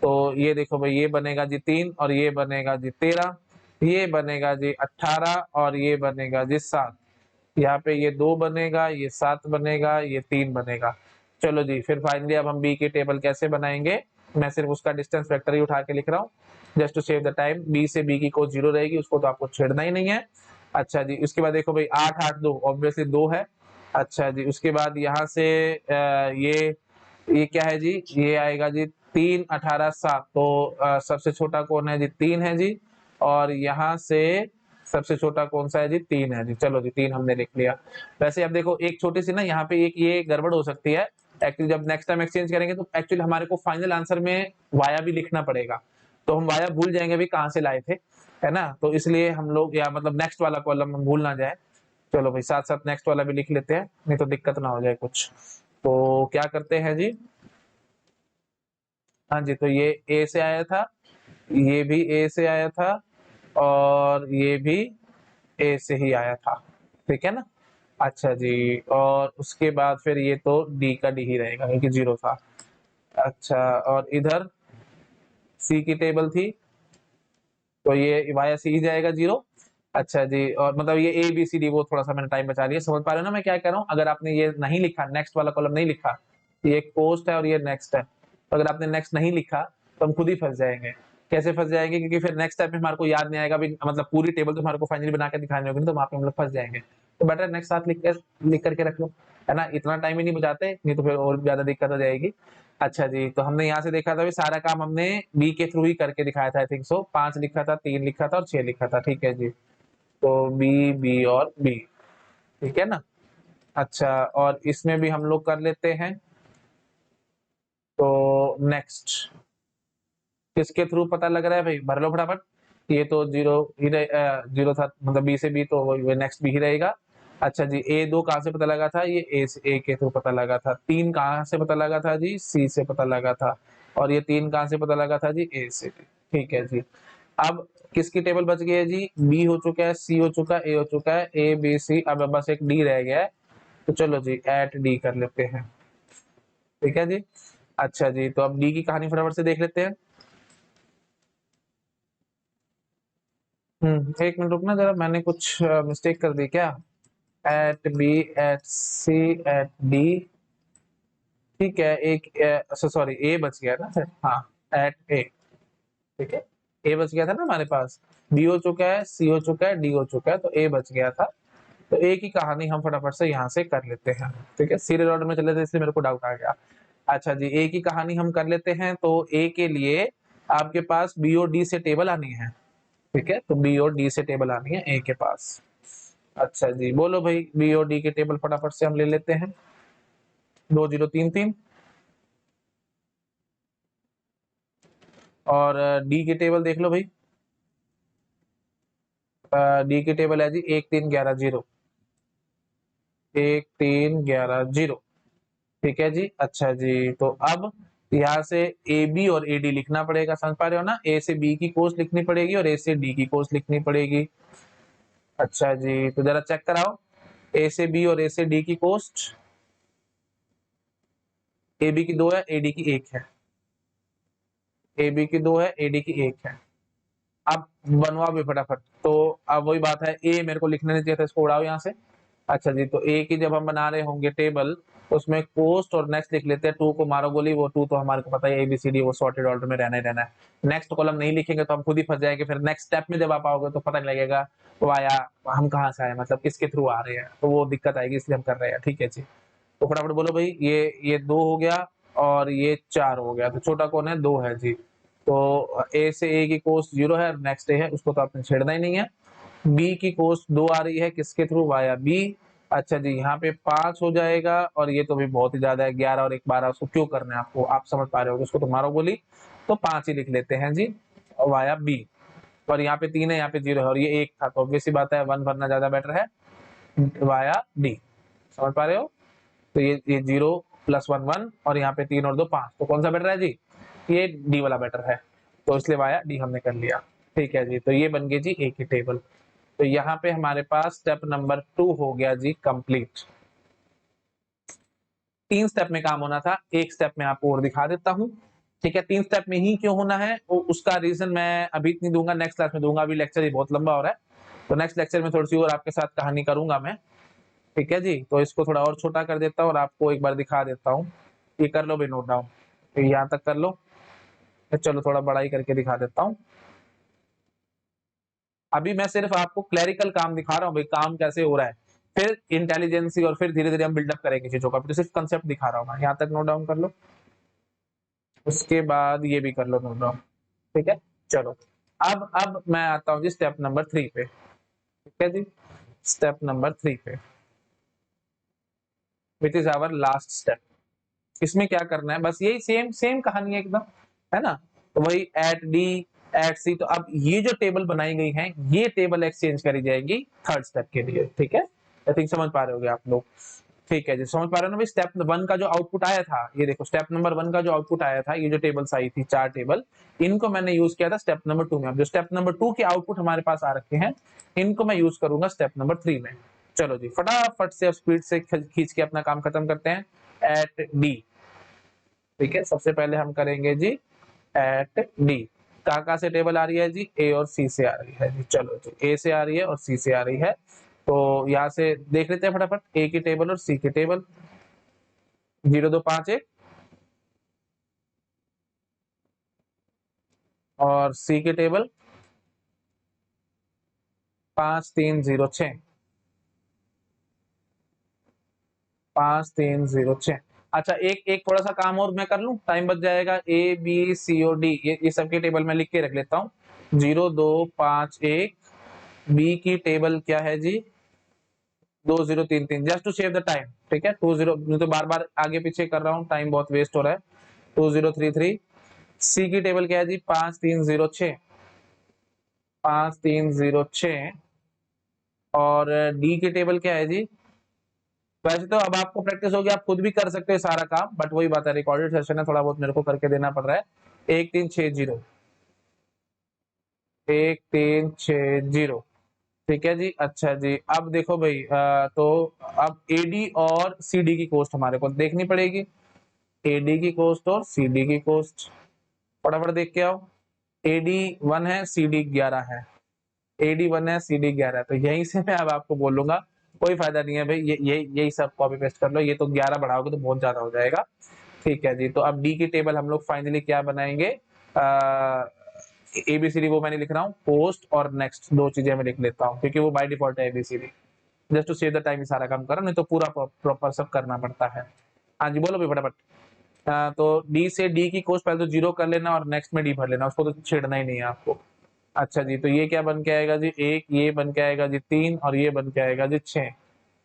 तो ये देखो भाई, ये बनेगा जी 3 और ये बनेगा जी 13, ये बनेगा जी 18 और ये बनेगा जी 7। यहाँ पे ये 2 बनेगा, ये 7 बनेगा, ये 3 बनेगा। चलो जी, फिर फाइनली अब हम बी की टेबल कैसे बनाएंगे, मैं सिर्फ उसका डिस्टेंस वेक्टर ही उठा के लिख रहा हूँ, just to save the time. B से बी की कोस्ट 0 रहेगी, उसको तो आपको छेड़ना ही नहीं है। अच्छा जी, उसके बाद देखो भाई 8 8 2 ऑब्वियसली 2 है। अच्छा जी, उसके बाद यहाँ से ये क्या है जी, ये आएगा जी 3 18 7। तो सबसे छोटा कौन है जी, 3 है जी। और यहाँ से सबसे छोटा कौन सा है जी, 3 है जी। चलो जी, 3 हमने लिख लिया। वैसे अब देखो एक छोटी सी ना यहाँ पे एक ये गड़बड़ हो सकती है। एक्चुअली जब नेक्स्ट टाइम एक्सचेंज करेंगे तो एक्चुअली हमारे को फाइनल आंसर में वाया भी लिखना पड़ेगा, तो हम वाया भूल जाएंगे भी कहाँ से लाए थे, है ना। तो इसलिए हम लोग, या मतलब नेक्स्ट वाला कॉलम हम भूल ना जाए। चलो भाई साथ साथ नेक्स्ट वाला भी लिख लेते हैं, नहीं तो दिक्कत ना हो जाए कुछ। तो क्या करते हैं जी, हाँ जी, तो ये ए से आया था, ये भी ए से आया था और ये भी ए से ही आया था। ठीक है ना। अच्छा जी, और उसके बाद फिर ये तो डी का डी ही रहेगा क्योंकि 0 था। अच्छा, और इधर सी की टेबल थी, तो ये वाया सी ही जाएगा 0। अच्छा जी, और मतलब ये ए बी सी डी, वो थोड़ा सा मैंने टाइम बचा लिया। समझ पा रहे हो ना मैं क्या कह रहा हूँ। अगर आपने ये नहीं लिखा, नेक्स्ट वाला कॉलम नहीं लिखा, ये एक पोस्ट है और ये नेक्स्ट है, तो अगर आपने नेक्स्ट नहीं लिखा तो हम खुद ही फंस जाएंगे। कैसे फंस जाएंगे? क्योंकि फिर नेक्स्ट टाइम में हमारे को याद नहीं आएगा, मतलब पूरी टेबल तो हमारे को फाइनली बना के दिखानी होगी, तो वहां पे हम लोग फंस जाएंगे। तो बेटर नेक्स्ट साथ लिख करके रख लो, है ना। इतना टाइम ही नहीं बचाते, नहीं तो फिर और ज्यादा दिक्कत हो जाएगी। अच्छा जी, तो हमने यहाँ से देखा था भी सारा काम हमने बी के थ्रू ही करके दिखाया था। आई थिंक सो 5 लिखा था, 3 लिखा था और 6 लिखा था। ठीक है जी, तो बी, बी और बी, ठीक है ना। अच्छा, और इसमें भी हम लोग कर लेते हैं। तो नेक्स्ट किसके थ्रू पता लग रहा है भाई? भर लो फटाफट। ये तो जीरो ही जीरो था, मतलब बी से बी, तो नेक्स्ट बी ही रहेगा। अच्छा जी, ए 2 कहाँ से पता लगा था? ये ए के थ्रू पता लगा था। 3 कहाँ से पता लगा था जी? सी से पता लगा था। और ये 3 कहाँ से पता लगा था जी? ए से। ठीक है जी। अब किसकी टेबल बच गई है जी? बी हो चुका है, सी हो चुका है, ए हो चुका है, ए बी सी, अब बस एक डी रह गया है। तो चलो जी एट डी कर लेते हैं। ठीक है जी। अच्छा जी, तो अब डी की कहानी फटाफट से देख लेते हैं। एक मिनट रुकना जरा, मैंने कुछ मिस्टेक कर दी क्या? एट बी, एट सी, एट डी। ठीक है, एक सॉरी ए बच गया ना सर, हाँ, एट ए। ठीक है, ए बच गया था ना हमारे पास। बी हो चुका है, सी हो चुका है, डी हो चुका है, तो ए बच गया था। तो ए की कहानी हम फटाफट से यहाँ से कर लेते हैं। ठीक है, सीरियल ऑर्डर में चले थे इसलिए मेरे को डाउट आ गया। अच्छा जी, ए की कहानी हम कर लेते हैं। तो ए के लिए आपके पास बी और डी से टेबल आनी है। ठीक है, तो बी और डी से टेबल आनी है ए के पास। अच्छा जी, बोलो भाई, बी और डी के टेबल फटाफट से हम ले लेते हैं। 2033। और डी की टेबल देख लो भाई। डी की टेबल है जी 1 3 11 0, 1 3 11 0। ठीक है जी। अच्छा जी, तो अब यहाँ से ए बी और ए डी लिखना पड़ेगा, समझ पा रहे हो ना। ए से बी की कोस लिखनी पड़ेगी और ए से डी की कोस लिखनी पड़ेगी। अच्छा जी, तो जरा चेक कराओ, ए से बी और ए से डी की कोस्ट। ए बी की 2 है, ए डी की 1 है। ए बी की 2 है, ए डी की 1 है। अब बनवाओ भी फटाफट। तो अब वही बात है, ए मेरे को लिखने नहीं चाहिए था, इसको उड़ाओ यहाँ से। अच्छा जी, तो ए की जब हम बना रहे होंगे टेबल, उसमें कोस्ट और नेक्स्ट लिख लेते हैं। 2 को मारो गोली, वो 2 तो हमारे को पता है एबीसीडी वो सॉर्टेड ऑर्डर में रहना ही रहना है। नेक्स्ट कॉलम नहीं लिखेंगे तो हम खुद ही फंस जाएंगे, फिर नेक्स्ट स्टेप में जब आप आओगे तो पता नहीं लगेगा वाया हम कहाँ से आए, मतलब किसके थ्रू आ रहे हैं, तो वो दिक्कत आएगी, इसलिए हम कर रहे हैं। ठीक है जी, तो फटाफट बोलो भाई, ये 2 हो गया और ये 4 हो गया, तो छोटा कौन है? 2 है जी। तो ए से ए की कोस्ट 0 है, नेक्स्ट ए है, उसको तो आपने छेड़ना ही नहीं है। बी की कोस्ट 2 आ रही है, किसके थ्रू? Via B. अच्छा जी, यहाँ पे 5 हो जाएगा, और ये तो भी बहुत ही ज्यादा है, 11 और 1 12, उसको क्यों करना है आपको, आप समझ पा रहे हो, उसको तो मारो गोली। तो 5 ही लिख लेते हैं जी, वाया बी। और यहाँ पे 3 है, यहाँ पे 0 है, और ये 1 था, तो ऑब्वियस सी बात है 1 भरना ज्यादा बेटर है, वाया डी। समझ पा रहे हो? तो ये 0 प्लस 1 1, और यहाँ पे 3 और 2 5, तो कौन सा बेटर है जी? ये डी वाला बेटर है, तो इसलिए वाया डी हमने कर लिया। ठीक है जी, तो ये बन गई जी ए की टेबल। तो यहाँ पे हमारे पास स्टेप नंबर 2 हो गया जी कंप्लीट। 3 स्टेप में काम होना था, एक स्टेप में आपको और दिखा देता हूँ। ठीक है, 3 स्टेप में ही क्यों होना है उसका रीजन मैं अभी नहीं दूंगा, नेक्स्ट क्लास में दूंगा, अभी लेक्चर ही बहुत लंबा हो रहा है, तो नेक्स्ट लेक्चर में थोड़ी सी और आपके साथ कहानी करूंगा मैं। ठीक है जी, तो इसको थोड़ा और छोटा कर देता हूँ और आपको एक बार दिखा देता हूँ। ये कर लो भाई नोट डाउन, यहाँ तक कर लो। चलो थोड़ा बड़ा ही करके दिखा देता हूँ। अभी मैं सिर्फ आपको क्लरिकल काम दिखा रहा हूँ भाई, काम कैसे हो रहा है, फिर इंटेलिजेंसी और फिर धीरे धीरे हम बिल्डअप करेंगे चीजों का, तो सिर्फ कंसेप्ट दिखा रहा हूँ मैं। यहाँ तक नोट डाउन कर लो, उसके बाद ये भी कर लो नोट डाउन। ठीक है, चलो अब मैं आता हूँ जी स्टेप नंबर 3 पे। ठीक है जी, स्टेप नंबर 3 पे, which is our last step. इसमें क्या करना है, बस यही सेम सेम कहानी है एकदम, है ना। तो वही एट डी, एट सी, तो अब ये जो टेबल बनाई गई है, ये टेबल एक्सचेंज करी जाएगी थर्ड स्टेप के लिए। ठीक है, आई थिंक समझ पा रहे होगे आप लोग। ठीक है जी, समझ पा रहे हो ना भाई। स्टेप 1 का जो आउटपुट आया था, ये देखो स्टेप नंबर 1 का जो आउटपुट आया था, ये जो टेबल्स आई थी 4 टेबल, इनको मैंने यूज किया था स्टेप नंबर 2 में। अब जो स्टेप नंबर 2 के आउटपुट हमारे पास आ रखे हैं, इनको मैं यूज करूंगा स्टेप नंबर 3 में। चलो जी, फटाफट से अब स्पीड से खींच के अपना काम खत्म करते हैं। एट डी, ठीक है, सबसे पहले हम करेंगे जी एट डी। कहाँ से टेबल आ रही है जी? ए और सी से आ रही है जी। चलो जी, ए से आ रही है और सी से आ रही है, तो यहाँ से देख लेते हैं फटाफट ए की टेबल और सी की टेबल। 0 2 5 1, और सी की टेबल 5306, 5306। अच्छा, एक एक थोड़ा सा काम और मैं कर लूं, टाइम बच जाएगा। ए बी सी और डी, ये सबकी टेबल मैं लिख के रख लेता हूँ। 0251, बी की टेबल क्या है जी 2033, just to save the time. ठीक है, 20 तो बार बार आगे पीछे कर रहा हूँ, टाइम बहुत वेस्ट हो रहा है। 2033। सी की टेबल क्या है जी 5306, 5306। और डी की टेबल क्या है जी, वैसे तो अब आपको प्रैक्टिस होगी, आप खुद भी कर सकते हो सारा काम, बट वही बात है, रिकॉर्डेड सेशन है, थोड़ा बहुत मेरे को करके देना पड़ रहा है। 1360, 1360। ठीक है जी। अच्छा जी, अब देखो भाई, तो अब एडी और सीडी की कॉस्ट हमारे को देखनी पड़ेगी। एडी की कॉस्ट और सीडी की कॉस्ट फटाफट देख के आओ। एडी 1 है, सीडी 11 है। एडी 1 है, सीडी 11 है, तो यहीं से मैं अब आपको बोलूंगा, कोई फायदा नहीं है भाई, ये यही सब कॉपी पेस्ट कर लो, ये तो 11 बढ़ाओगे तो बहुत ज्यादा हो जाएगा। ठीक है जी, तो अब डी की टेबल हम लोग फाइनली क्या बनाएंगे, एबीसीडी वो मैंने लिख रहा हूँ, पोस्ट और नेक्स्ट दो चीजें मैं लिख लेता हूँ, क्योंकि वो बाय डिफॉल्ट है A B C D. Just to save the time सारा काम करो, नहीं तो पूरा प्रॉपर सब करना पड़ता है। हाँ जी, बोलो भी फटाफट। तो डी से डी की कोस्ट पहले तो जीरो कर लेना और नेक्स्ट में डी भर लेना, उसको तो छेड़ना ही नहीं है आपको। अच्छा जी, तो ये क्या बन के आएगा जी एक, ये बन के आएगा जी 3 और ये बन के आएगा जी 6।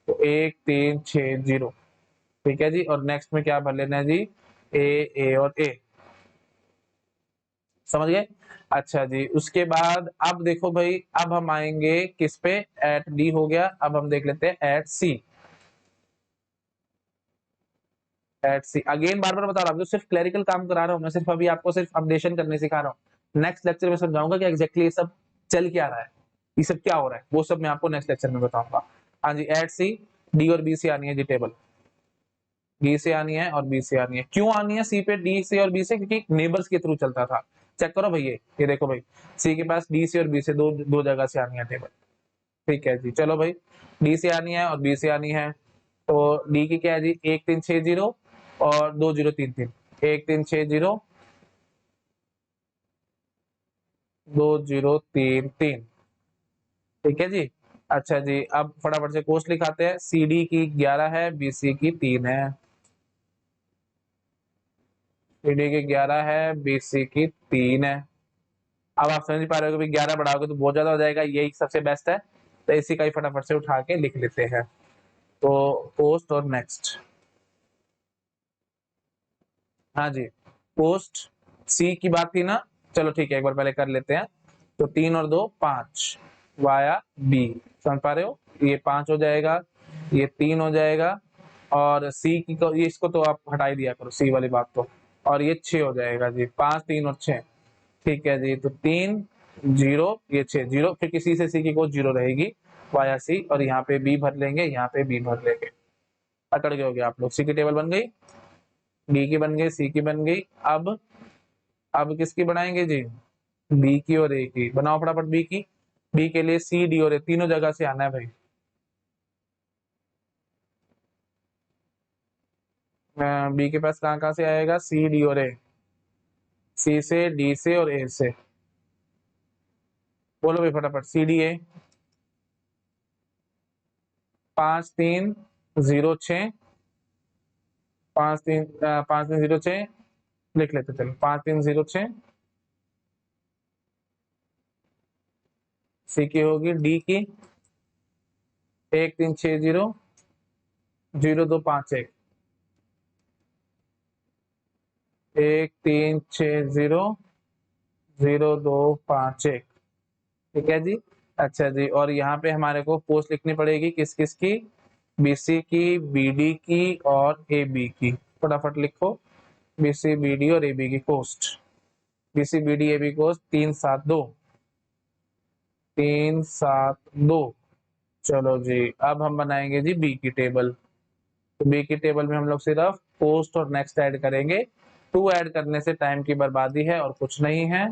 तो 1360। ठीक है जी, और नेक्स्ट में क्या भर लेना है जी, ए और ए। समझ गए। अच्छा जी, उसके बाद अब देखो भाई, अब हम आएंगे किस पे, एट डी हो गया, अब हम देख लेते हैं एट सी। एट सी अगेन बार बार बता रहा हूँ, जो सिर्फ क्लरिकल काम करा रहा हूँ मैं, सिर्फ अभी आपको सिर्फ अपडेशन करने सिखा रहा हूँ। नेक्स्ट लेक्चर में समझाऊंगा कि एग्जैक्टली ये सब चल क्या रहा है, ये सब क्या हो रहा है, वो सब मैं आपको नेक्स्ट लेक्चर में बताऊंगा। हाँ जी, एट सी, डी और बी से आनी है जी टेबल, डी से आनी है और बी से आनी है। क्यों आनी है सी पे, डी से और बी से, क्योंकि नेबर्स के थ्रू चलता था। चेक करो भाई, ये देखो भाई, सी के पास डी से और बी से दो दो जगह से आनी है टेबल। ठीक है जी, चलो भाई, डी से आनी है और बी से आनी है। तो डी की क्या है जी 1360 और 2033, 1360 2033। ठीक है जी। अच्छा जी, अब फटाफट से कोस्ट लिखाते हैं। सी डी की 11 है, बी सी की 3 है। सी डी की 11 है, बी सी की 3 है। अब आप समझ पा रहे हो कि 11 बढ़ाओगे तो बहुत ज्यादा हो जाएगा, यही सबसे बेस्ट है, तो इसी का ही फटाफट से उठा के लिख लेते हैं। तो पोस्ट और नेक्स्ट। हाँ जी, पोस्ट सी की बात थी ना, चलो ठीक है, एक बार पहले कर लेते हैं। तो 3 और 2 5 वाया बी, समझ पा रहे हो, ये 5 हो जाएगा, ये 3 हो जाएगा, और सी की तो ये, इसको तो आप हटा ही दिया करो सी वाली बात तो, और ये 6 हो जाएगा जी, 5 3 और 6। ठीक है जी, तो 3 0, ये 6 0, फिर किसी से सी की कोई जीरो रहेगी वाया सी, और यहाँ पे बी भर लेंगे, यहाँ पे बी भर लेंगे। अकड़ गए होगे आप लोग, सी की टेबल बन गई, डी की बन गई, सी की बन गई। अब किसकी बनाएंगे जी, बी की और ए की। बनाओ फटाफट बी की। बी के लिए सी डी और ए तीनों जगह से आना है भाई। बी के पास कहाँ कहाँ से आएगा, सी डी और ए, सी से, डी से और ए से। बोलो भाई फटाफट, सी डी ए 5306, 5306 लिख लेते चलो, 5306। सी की होगी, डी की 1360 0251, 1360 0251। ठीक है जी। अच्छा जी, और यहाँ पे हमारे को पोस्ट लिखनी पड़ेगी किस किस की, बीसी की, बीडी की और ए बी की। फटाफट लिखो, बीसी बीडी और ए बी की post. B C B D A B post 372, 372। चलो जी, अब हम बनाएंगे जी बी की टेबल। तो बी की टेबल में हम लोग सिर्फ पोस्ट और नेक्स्ट ऐड करेंगे। 2 ऐड करने से टाइम की बर्बादी है और कुछ नहीं है।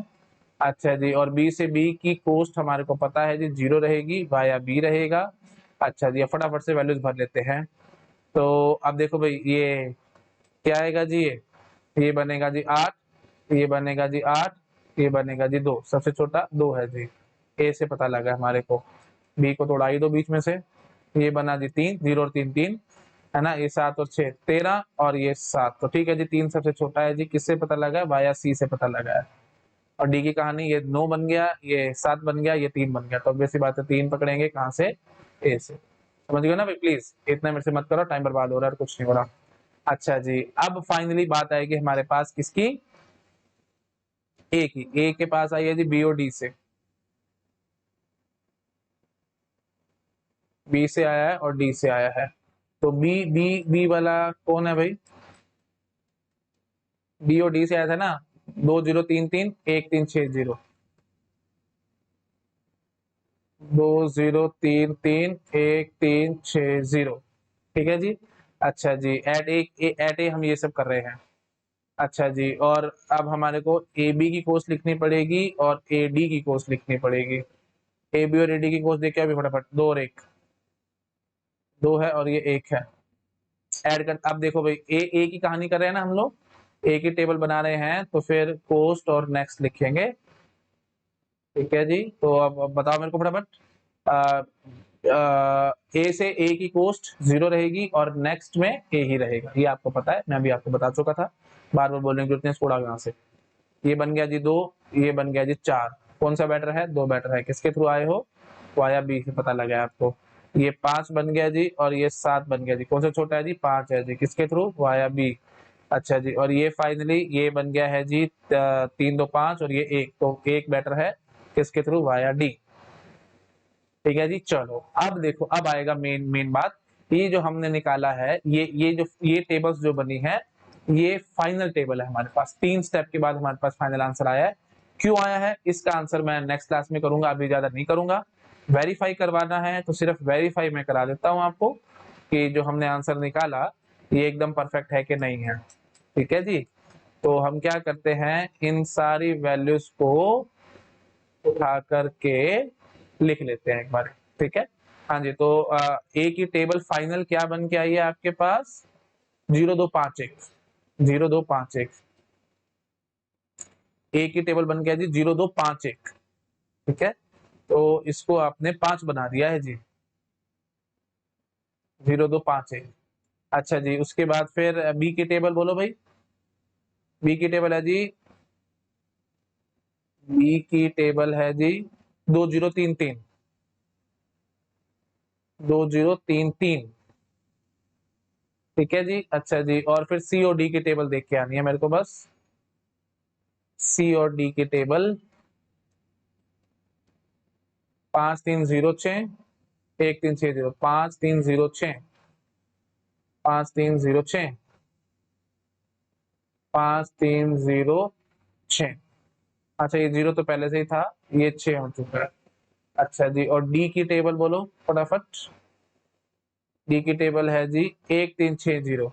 अच्छा जी, और बी से बी की कोस्ट हमारे को पता है जी 0 रहेगी, वाया बी रहेगा। अच्छा जी, फटाफट से वैल्यूज भर लेते हैं। तो अब देखो भाई, ये क्या आएगा जी, ये बनेगा जी 8, ये बनेगा जी 8, ये बनेगा जी 2, सबसे छोटा 2 है जी, ए से पता लगा हमारे को। बी को तोड़ा ही दो बीच में से, ये बना जी 3, 0 और 3 3 है ना, ये 7 और 6 13 और ये 7, तो ठीक है जी 3 सबसे छोटा है जी, किससे पता लगा है, वाया सी से पता लगा है। और डी की कहानी, ये 9 बन गया, ये 7 बन गया, ये 3 बन गया, तो ऑब्वियस सी बात है 3 पकड़ेंगे कहाँ से, ए से। समझ गए ना भाई, प्लीज इतना मेरे से मत करो, टाइम बर्बाद हो रहा है, कुछ नहीं हो रहा। अच्छा जी, अब फाइनली बात आएगी हमारे पास किसकी, ए की। ए के पास आई है जी बी और डी से, बी से आया है और डी से आया है, तो बी बी बी वाला कौन है भाई, बी और डी से आया था ना, 2 0 3 3 1 3 6 0, 2 0 3 3 1 3 6 0, ठीक है जी। अच्छा जी, एट ए हम ये सब कर रहे हैं। अच्छा जी, और अब हमारे को ए बी की कोस्ट लिखनी पड़ेगी और ए डी की कोस्ट लिखनी पड़ेगी। ए बी और ए डी की कोस्ट देखिए अभी फटाफट, 2 और 1, 2 है और ये 1 है, ऐड कर। अब देखो भाई, ए की कहानी कर रहे हैं ना हम लोग, ए की टेबल बना रहे हैं, तो फिर कोस्ट और नेक्स्ट लिखेंगे, ठीक है जी। तो अब बताओ मेरे को फटाफट, ए से ए की कोस्ट 0 रहेगी और नेक्स्ट में ए ही रहेगा, ये आपको पता है, मैं भी आपको बता चुका था, बार बार बोलने की जरूरत नहीं, छोड़ा यहाँ से। ये बन गया जी 2, ये बन गया जी 4, कौन सा बेटर है, 2 बेटर है, किसके थ्रू आए हो, वाया बी से पता लगा है आपको। ये 5 बन गया जी और ये 7 बन गया जी, कौन सा छोटा है जी, 5 है जी, किसके थ्रू, वाया बी। अच्छा जी, और ये फाइनली ये बन गया है जी 3 2 5 और ये 1, तो 1 बेटर है, किसके थ्रू, वाया डी, ठीक है जी। चलो अब देखो, अब आएगा मेन मेन बात, ये जो हमने निकाला है, ये टेबल्स जो बनी है, ये फाइनल टेबल है हमारे पास, 3 स्टेप के बाद हमारे पास फाइनल आंसर आया है। क्यों आया है, इसका आंसर मैं नेक्स्ट क्लास में करूंगा, अभी ज्यादा नहीं करूंगा। वेरीफाई करवाना है तो सिर्फ वेरीफाई मैं करा देता हूँ आपको, कि जो हमने आंसर निकाला ये एकदम परफेक्ट है कि नहीं है, ठीक है जी। तो हम क्या करते हैं, इन सारी वैल्यूज को उठा करके लिख लेते हैं एक बार, ठीक है। हाँ जी, तो ए की टेबल फाइनल क्या बन के आई है आपके पास, 0251, 0251, ए की टेबल बन गया जी 0251, ठीक है। तो इसको आपने 5 बना दिया है जी, 0251। अच्छा जी, उसके बाद फिर बी की टेबल बोलो भाई, बी की टेबल है जी, बी की टेबल है जी 2033, 2033, ठीक है जी। अच्छा जी, और फिर सी और डी की टेबल देख के आनी है मेरे को बस, सी और डी की टेबल 5306 1360, 5306 5306 5306। अच्छा, ये 0 तो पहले से ही था, ये 6 हो चुका है। अच्छा जी, और डी की टेबल बोलो फटाफट, डी की टेबल है जी 1360,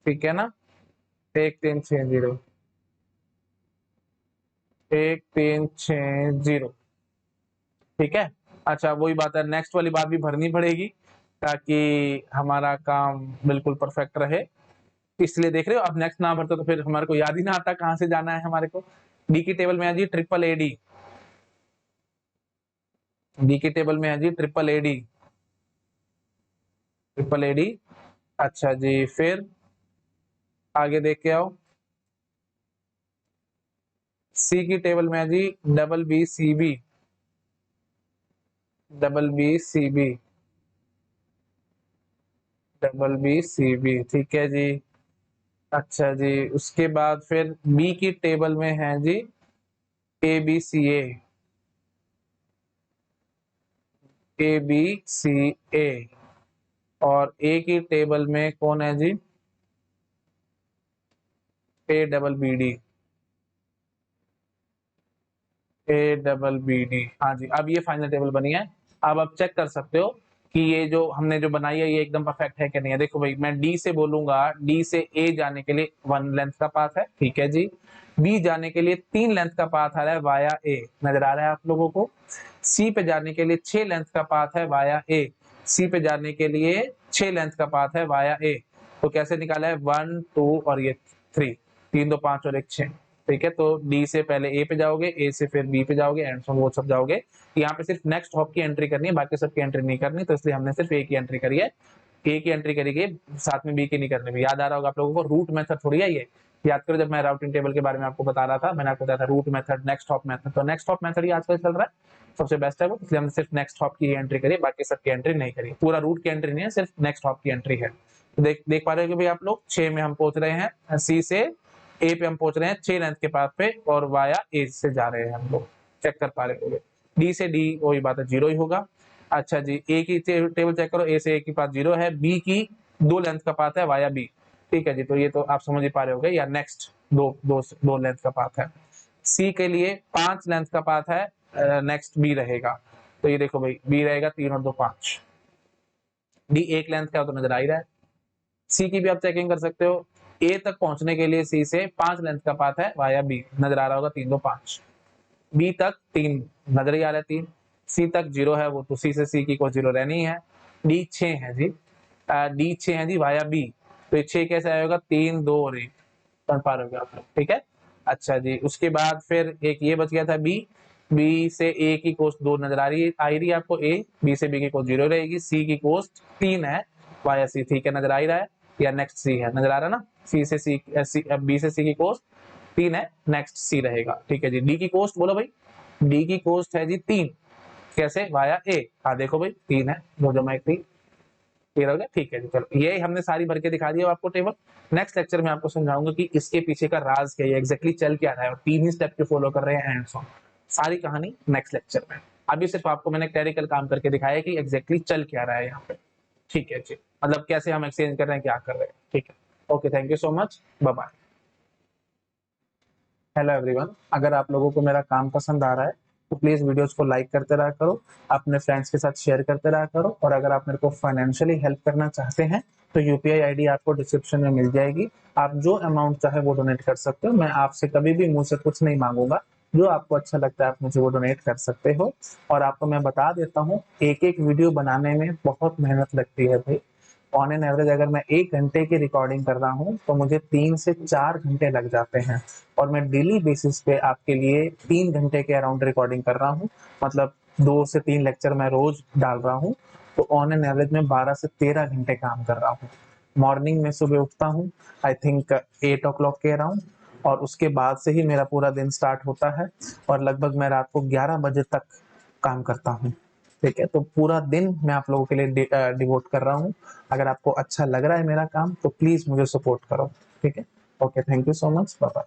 ठीक है ना, 1360, 1360, ठीक है। अच्छा, वही बात है, नेक्स्ट वाली बात भी भरनी पड़ेगी ताकि हमारा काम बिल्कुल परफेक्ट रहे, इसलिए देख रहे हो, अब नेक्स्ट ना भरते तो फिर हमारे को याद ही ना आता कहाँ से जाना है हमारे को। डी की टेबल में है जी ट्रिपल एडी, डी की टेबल में है जी ट्रिपल एडी, ट्रिपल एडी। अच्छा जी, फिर आगे देख के आओ, सी की टेबल में है जी double B C B, double B C B, double B C B, ठीक है जी। अच्छा जी, उसके बाद फिर बी की टेबल में है जी ए बी सी ए बी सी ए, और ए की टेबल में कौन है जी, A double B D, A double B D, हाँ जी। अब ये फाइनल टेबल बनी है, अब आप चेक कर सकते हो कि ये जो हमने जो बनाई है ये एकदम परफेक्ट है कि नहीं है। देखो भाई, मैं डी से बोलूंगा, डी से ए जाने के लिए 1 लेंथ का पाथ है, ठीक है जी। बी जाने के लिए 3 लेंथ का पाथ आ रहा है वाया ए, नजर आ रहा है आप लोगों को। सी पे जाने के लिए 6 लेंथ का पाथ है वाया ए, सी पे जाने के लिए 6 लेंथ का पाथ है वाया ए। तो कैसे निकाला है, 1 2 और ये 3, 3 2 5 और 1 6। ठीक है, तो डी से पहले ए पे जाओगे, ए से फिर बी पे जाओगे, एंड सो वो सब जाओगे। यहाँ पे सिर्फ नेक्स्ट हॉप की एंट्री करनी है, बाकी सबकी एंट्री नहीं करनी, तो इसलिए हमने सिर्फ ए की एंट्री करी है। ए की एंट्री करेगी, साथ में बी की नहीं करनी। याद आ रहा होगा आप लोगों को, रूट मेथड थोड़ी है ये। याद करो जब मैं राउटिंग टेबल के बारे में आपको बता रहा था, मैंने आपको बताया था route method, next hop method. तो नेक्स्ट हॉप मेथड ही आजकल चल रहा है, सबसे बेस्ट है वो, इसलिए हमने सिर्फ नेक्स्ट हॉप की एंट्री करी, बाकी सबकी एंट्री नहीं करी। पूरा रूट की एंट्री नहीं है, सिर्फ नेक्स्ट हॉप की एंट्री है। तो देख पा रहे हो कि भाई आप लोग 6 में हम पहुंच रहे हैं, सी से ए पे हम पहुंच रहे हैं 6 लेंथ के पास पे, और वाया ए से जा रहे हैं हम लोग। चेक कर पा रहे हो, डी से डी वही बात है, 0 ही होगा। अच्छा जी, ए की टेबल चेक करो, ए से ए की पास 0 है, बी की 2 लेंथ का पाथ है वाया बी। ठीक है जी, तो ये तो आप समझ ही पा रहे होगे, या नेक्स्ट दो लेंथ का पाथ है। सी के लिए 5 लेंथ का पाथ है, नेक्स्ट बी रहेगा। तो ये देखो भाई, बी रहेगा 3 और 2 5। डी 1 लेंथ का तो नजर आ ही रहा है। सी की भी आप चेकिंग कर सकते हो, ए तक पहुंचने के लिए सी से 5 लेंथ का पाथ है वाया बी, नजर आ रहा होगा 3 2 5। बी तक 3 नजर ही आ रहा है 3। सी तक 0 है, वो तो सी से सी की कोई 0 रहनी है। डी 6 है जी, डी 6 है जी वाया बी। तो 6 कैसे आएगा, 3 2 और 1, कर पा रहे हो आप लोग। ठीक है, अच्छा जी, उसके बाद फिर एक ये बच गया था बी। बी से ए की कोस्ट 2 नजर आ रही है आपको, ए बी से बी की कोस्ट 0 रहेगी। सी की कोस्ट 3 है वाया सी, ठीक है, नजर आ ही रहा है, या नेक्स्ट सी है, नजर आ रहा है ना। सी से सी, बी से सी की कोस्ट 3 है, नेक्स्ट सी रहेगा। ठीक है जी, डी की कोस्ट बोलो भाई। डी की कोस्ट है जी 3, कैसे, वाया ए। हाँ देखो भाई 3 है, 2 जमा 1 3, क्लियर हो गया। ठीक है जी, चलो ये हमने सारी भर के दिखा दिया आपको टेबल। नेक्स्ट लेक्चर में आपको समझाऊंगा कि इसके पीछे का राज क्या है, एग्जैक्टली चल क्या रहा है, और 3 ही स्टेप के फॉलो कर रहे हैं एंड सो। सारी कहानी नेक्स्ट लेक्चर में। अभी सिर्फ आपको मैंने क्लरिकल काम करके दिखाया कि एग्जैक्टली चल क्या रहा है यहाँ पे। ठीक है जी, मतलब कैसे हम एक्सचेंज कर रहे हैं, क्या कर रहे हैं। ठीक है, okay, thank you so much, bye bye. Hello everyone, अगर आप लोगों को मेरा काम पसंद आ रहा है तो प्लीज वीडियोस को लाइक करते रहा करो, अपने फ्रेंड्स के साथ शेयर करते रहा करो, और अगर आप मेरे को फाइनेंशियली हेल्प करना चाहते हैं तो यूपीआई आईडी आपको डिस्क्रिप्शन में मिल जाएगी। आप जो अमाउंट चाहे वो डोनेट कर सकते हो, मैं आपसे कभी भी मुंह से कुछ नहीं मांगूंगा। जो आपको अच्छा लगता है आप मुझे वो डोनेट कर सकते हो। और आपको मैं बता देता हूँ, एक एक वीडियो बनाने में बहुत मेहनत लगती है भाई। ऑन एन एवरेज अगर मैं 1 घंटे की रिकॉर्डिंग कर रहा हूँ तो मुझे 3 से 4 घंटे लग जाते हैं, और मैं डेली बेसिस पे आपके लिए 3 घंटे के अराउंड रिकॉर्डिंग कर रहा हूँ। मतलब 2 से 3 लेक्चर मैं रोज डाल रहा हूँ, तो ऑन एन एवरेज में 12 से 13 घंटे काम कर रहा हूँ। मॉर्निंग में सुबह उठता हूँ, आई थिंक 8 o'clock के अराउंड, और उसके बाद से ही मेरा पूरा दिन स्टार्ट होता है, और लगभग मैं रात को 11 बजे तक काम करता हूँ। ठीक है, तो पूरा दिन मैं आप लोगों के लिए डिवोट कर रहा हूँ। अगर आपको अच्छा लग रहा है मेरा काम तो प्लीज मुझे सपोर्ट करो। ठीक है, okay, thank you so much, bye bye.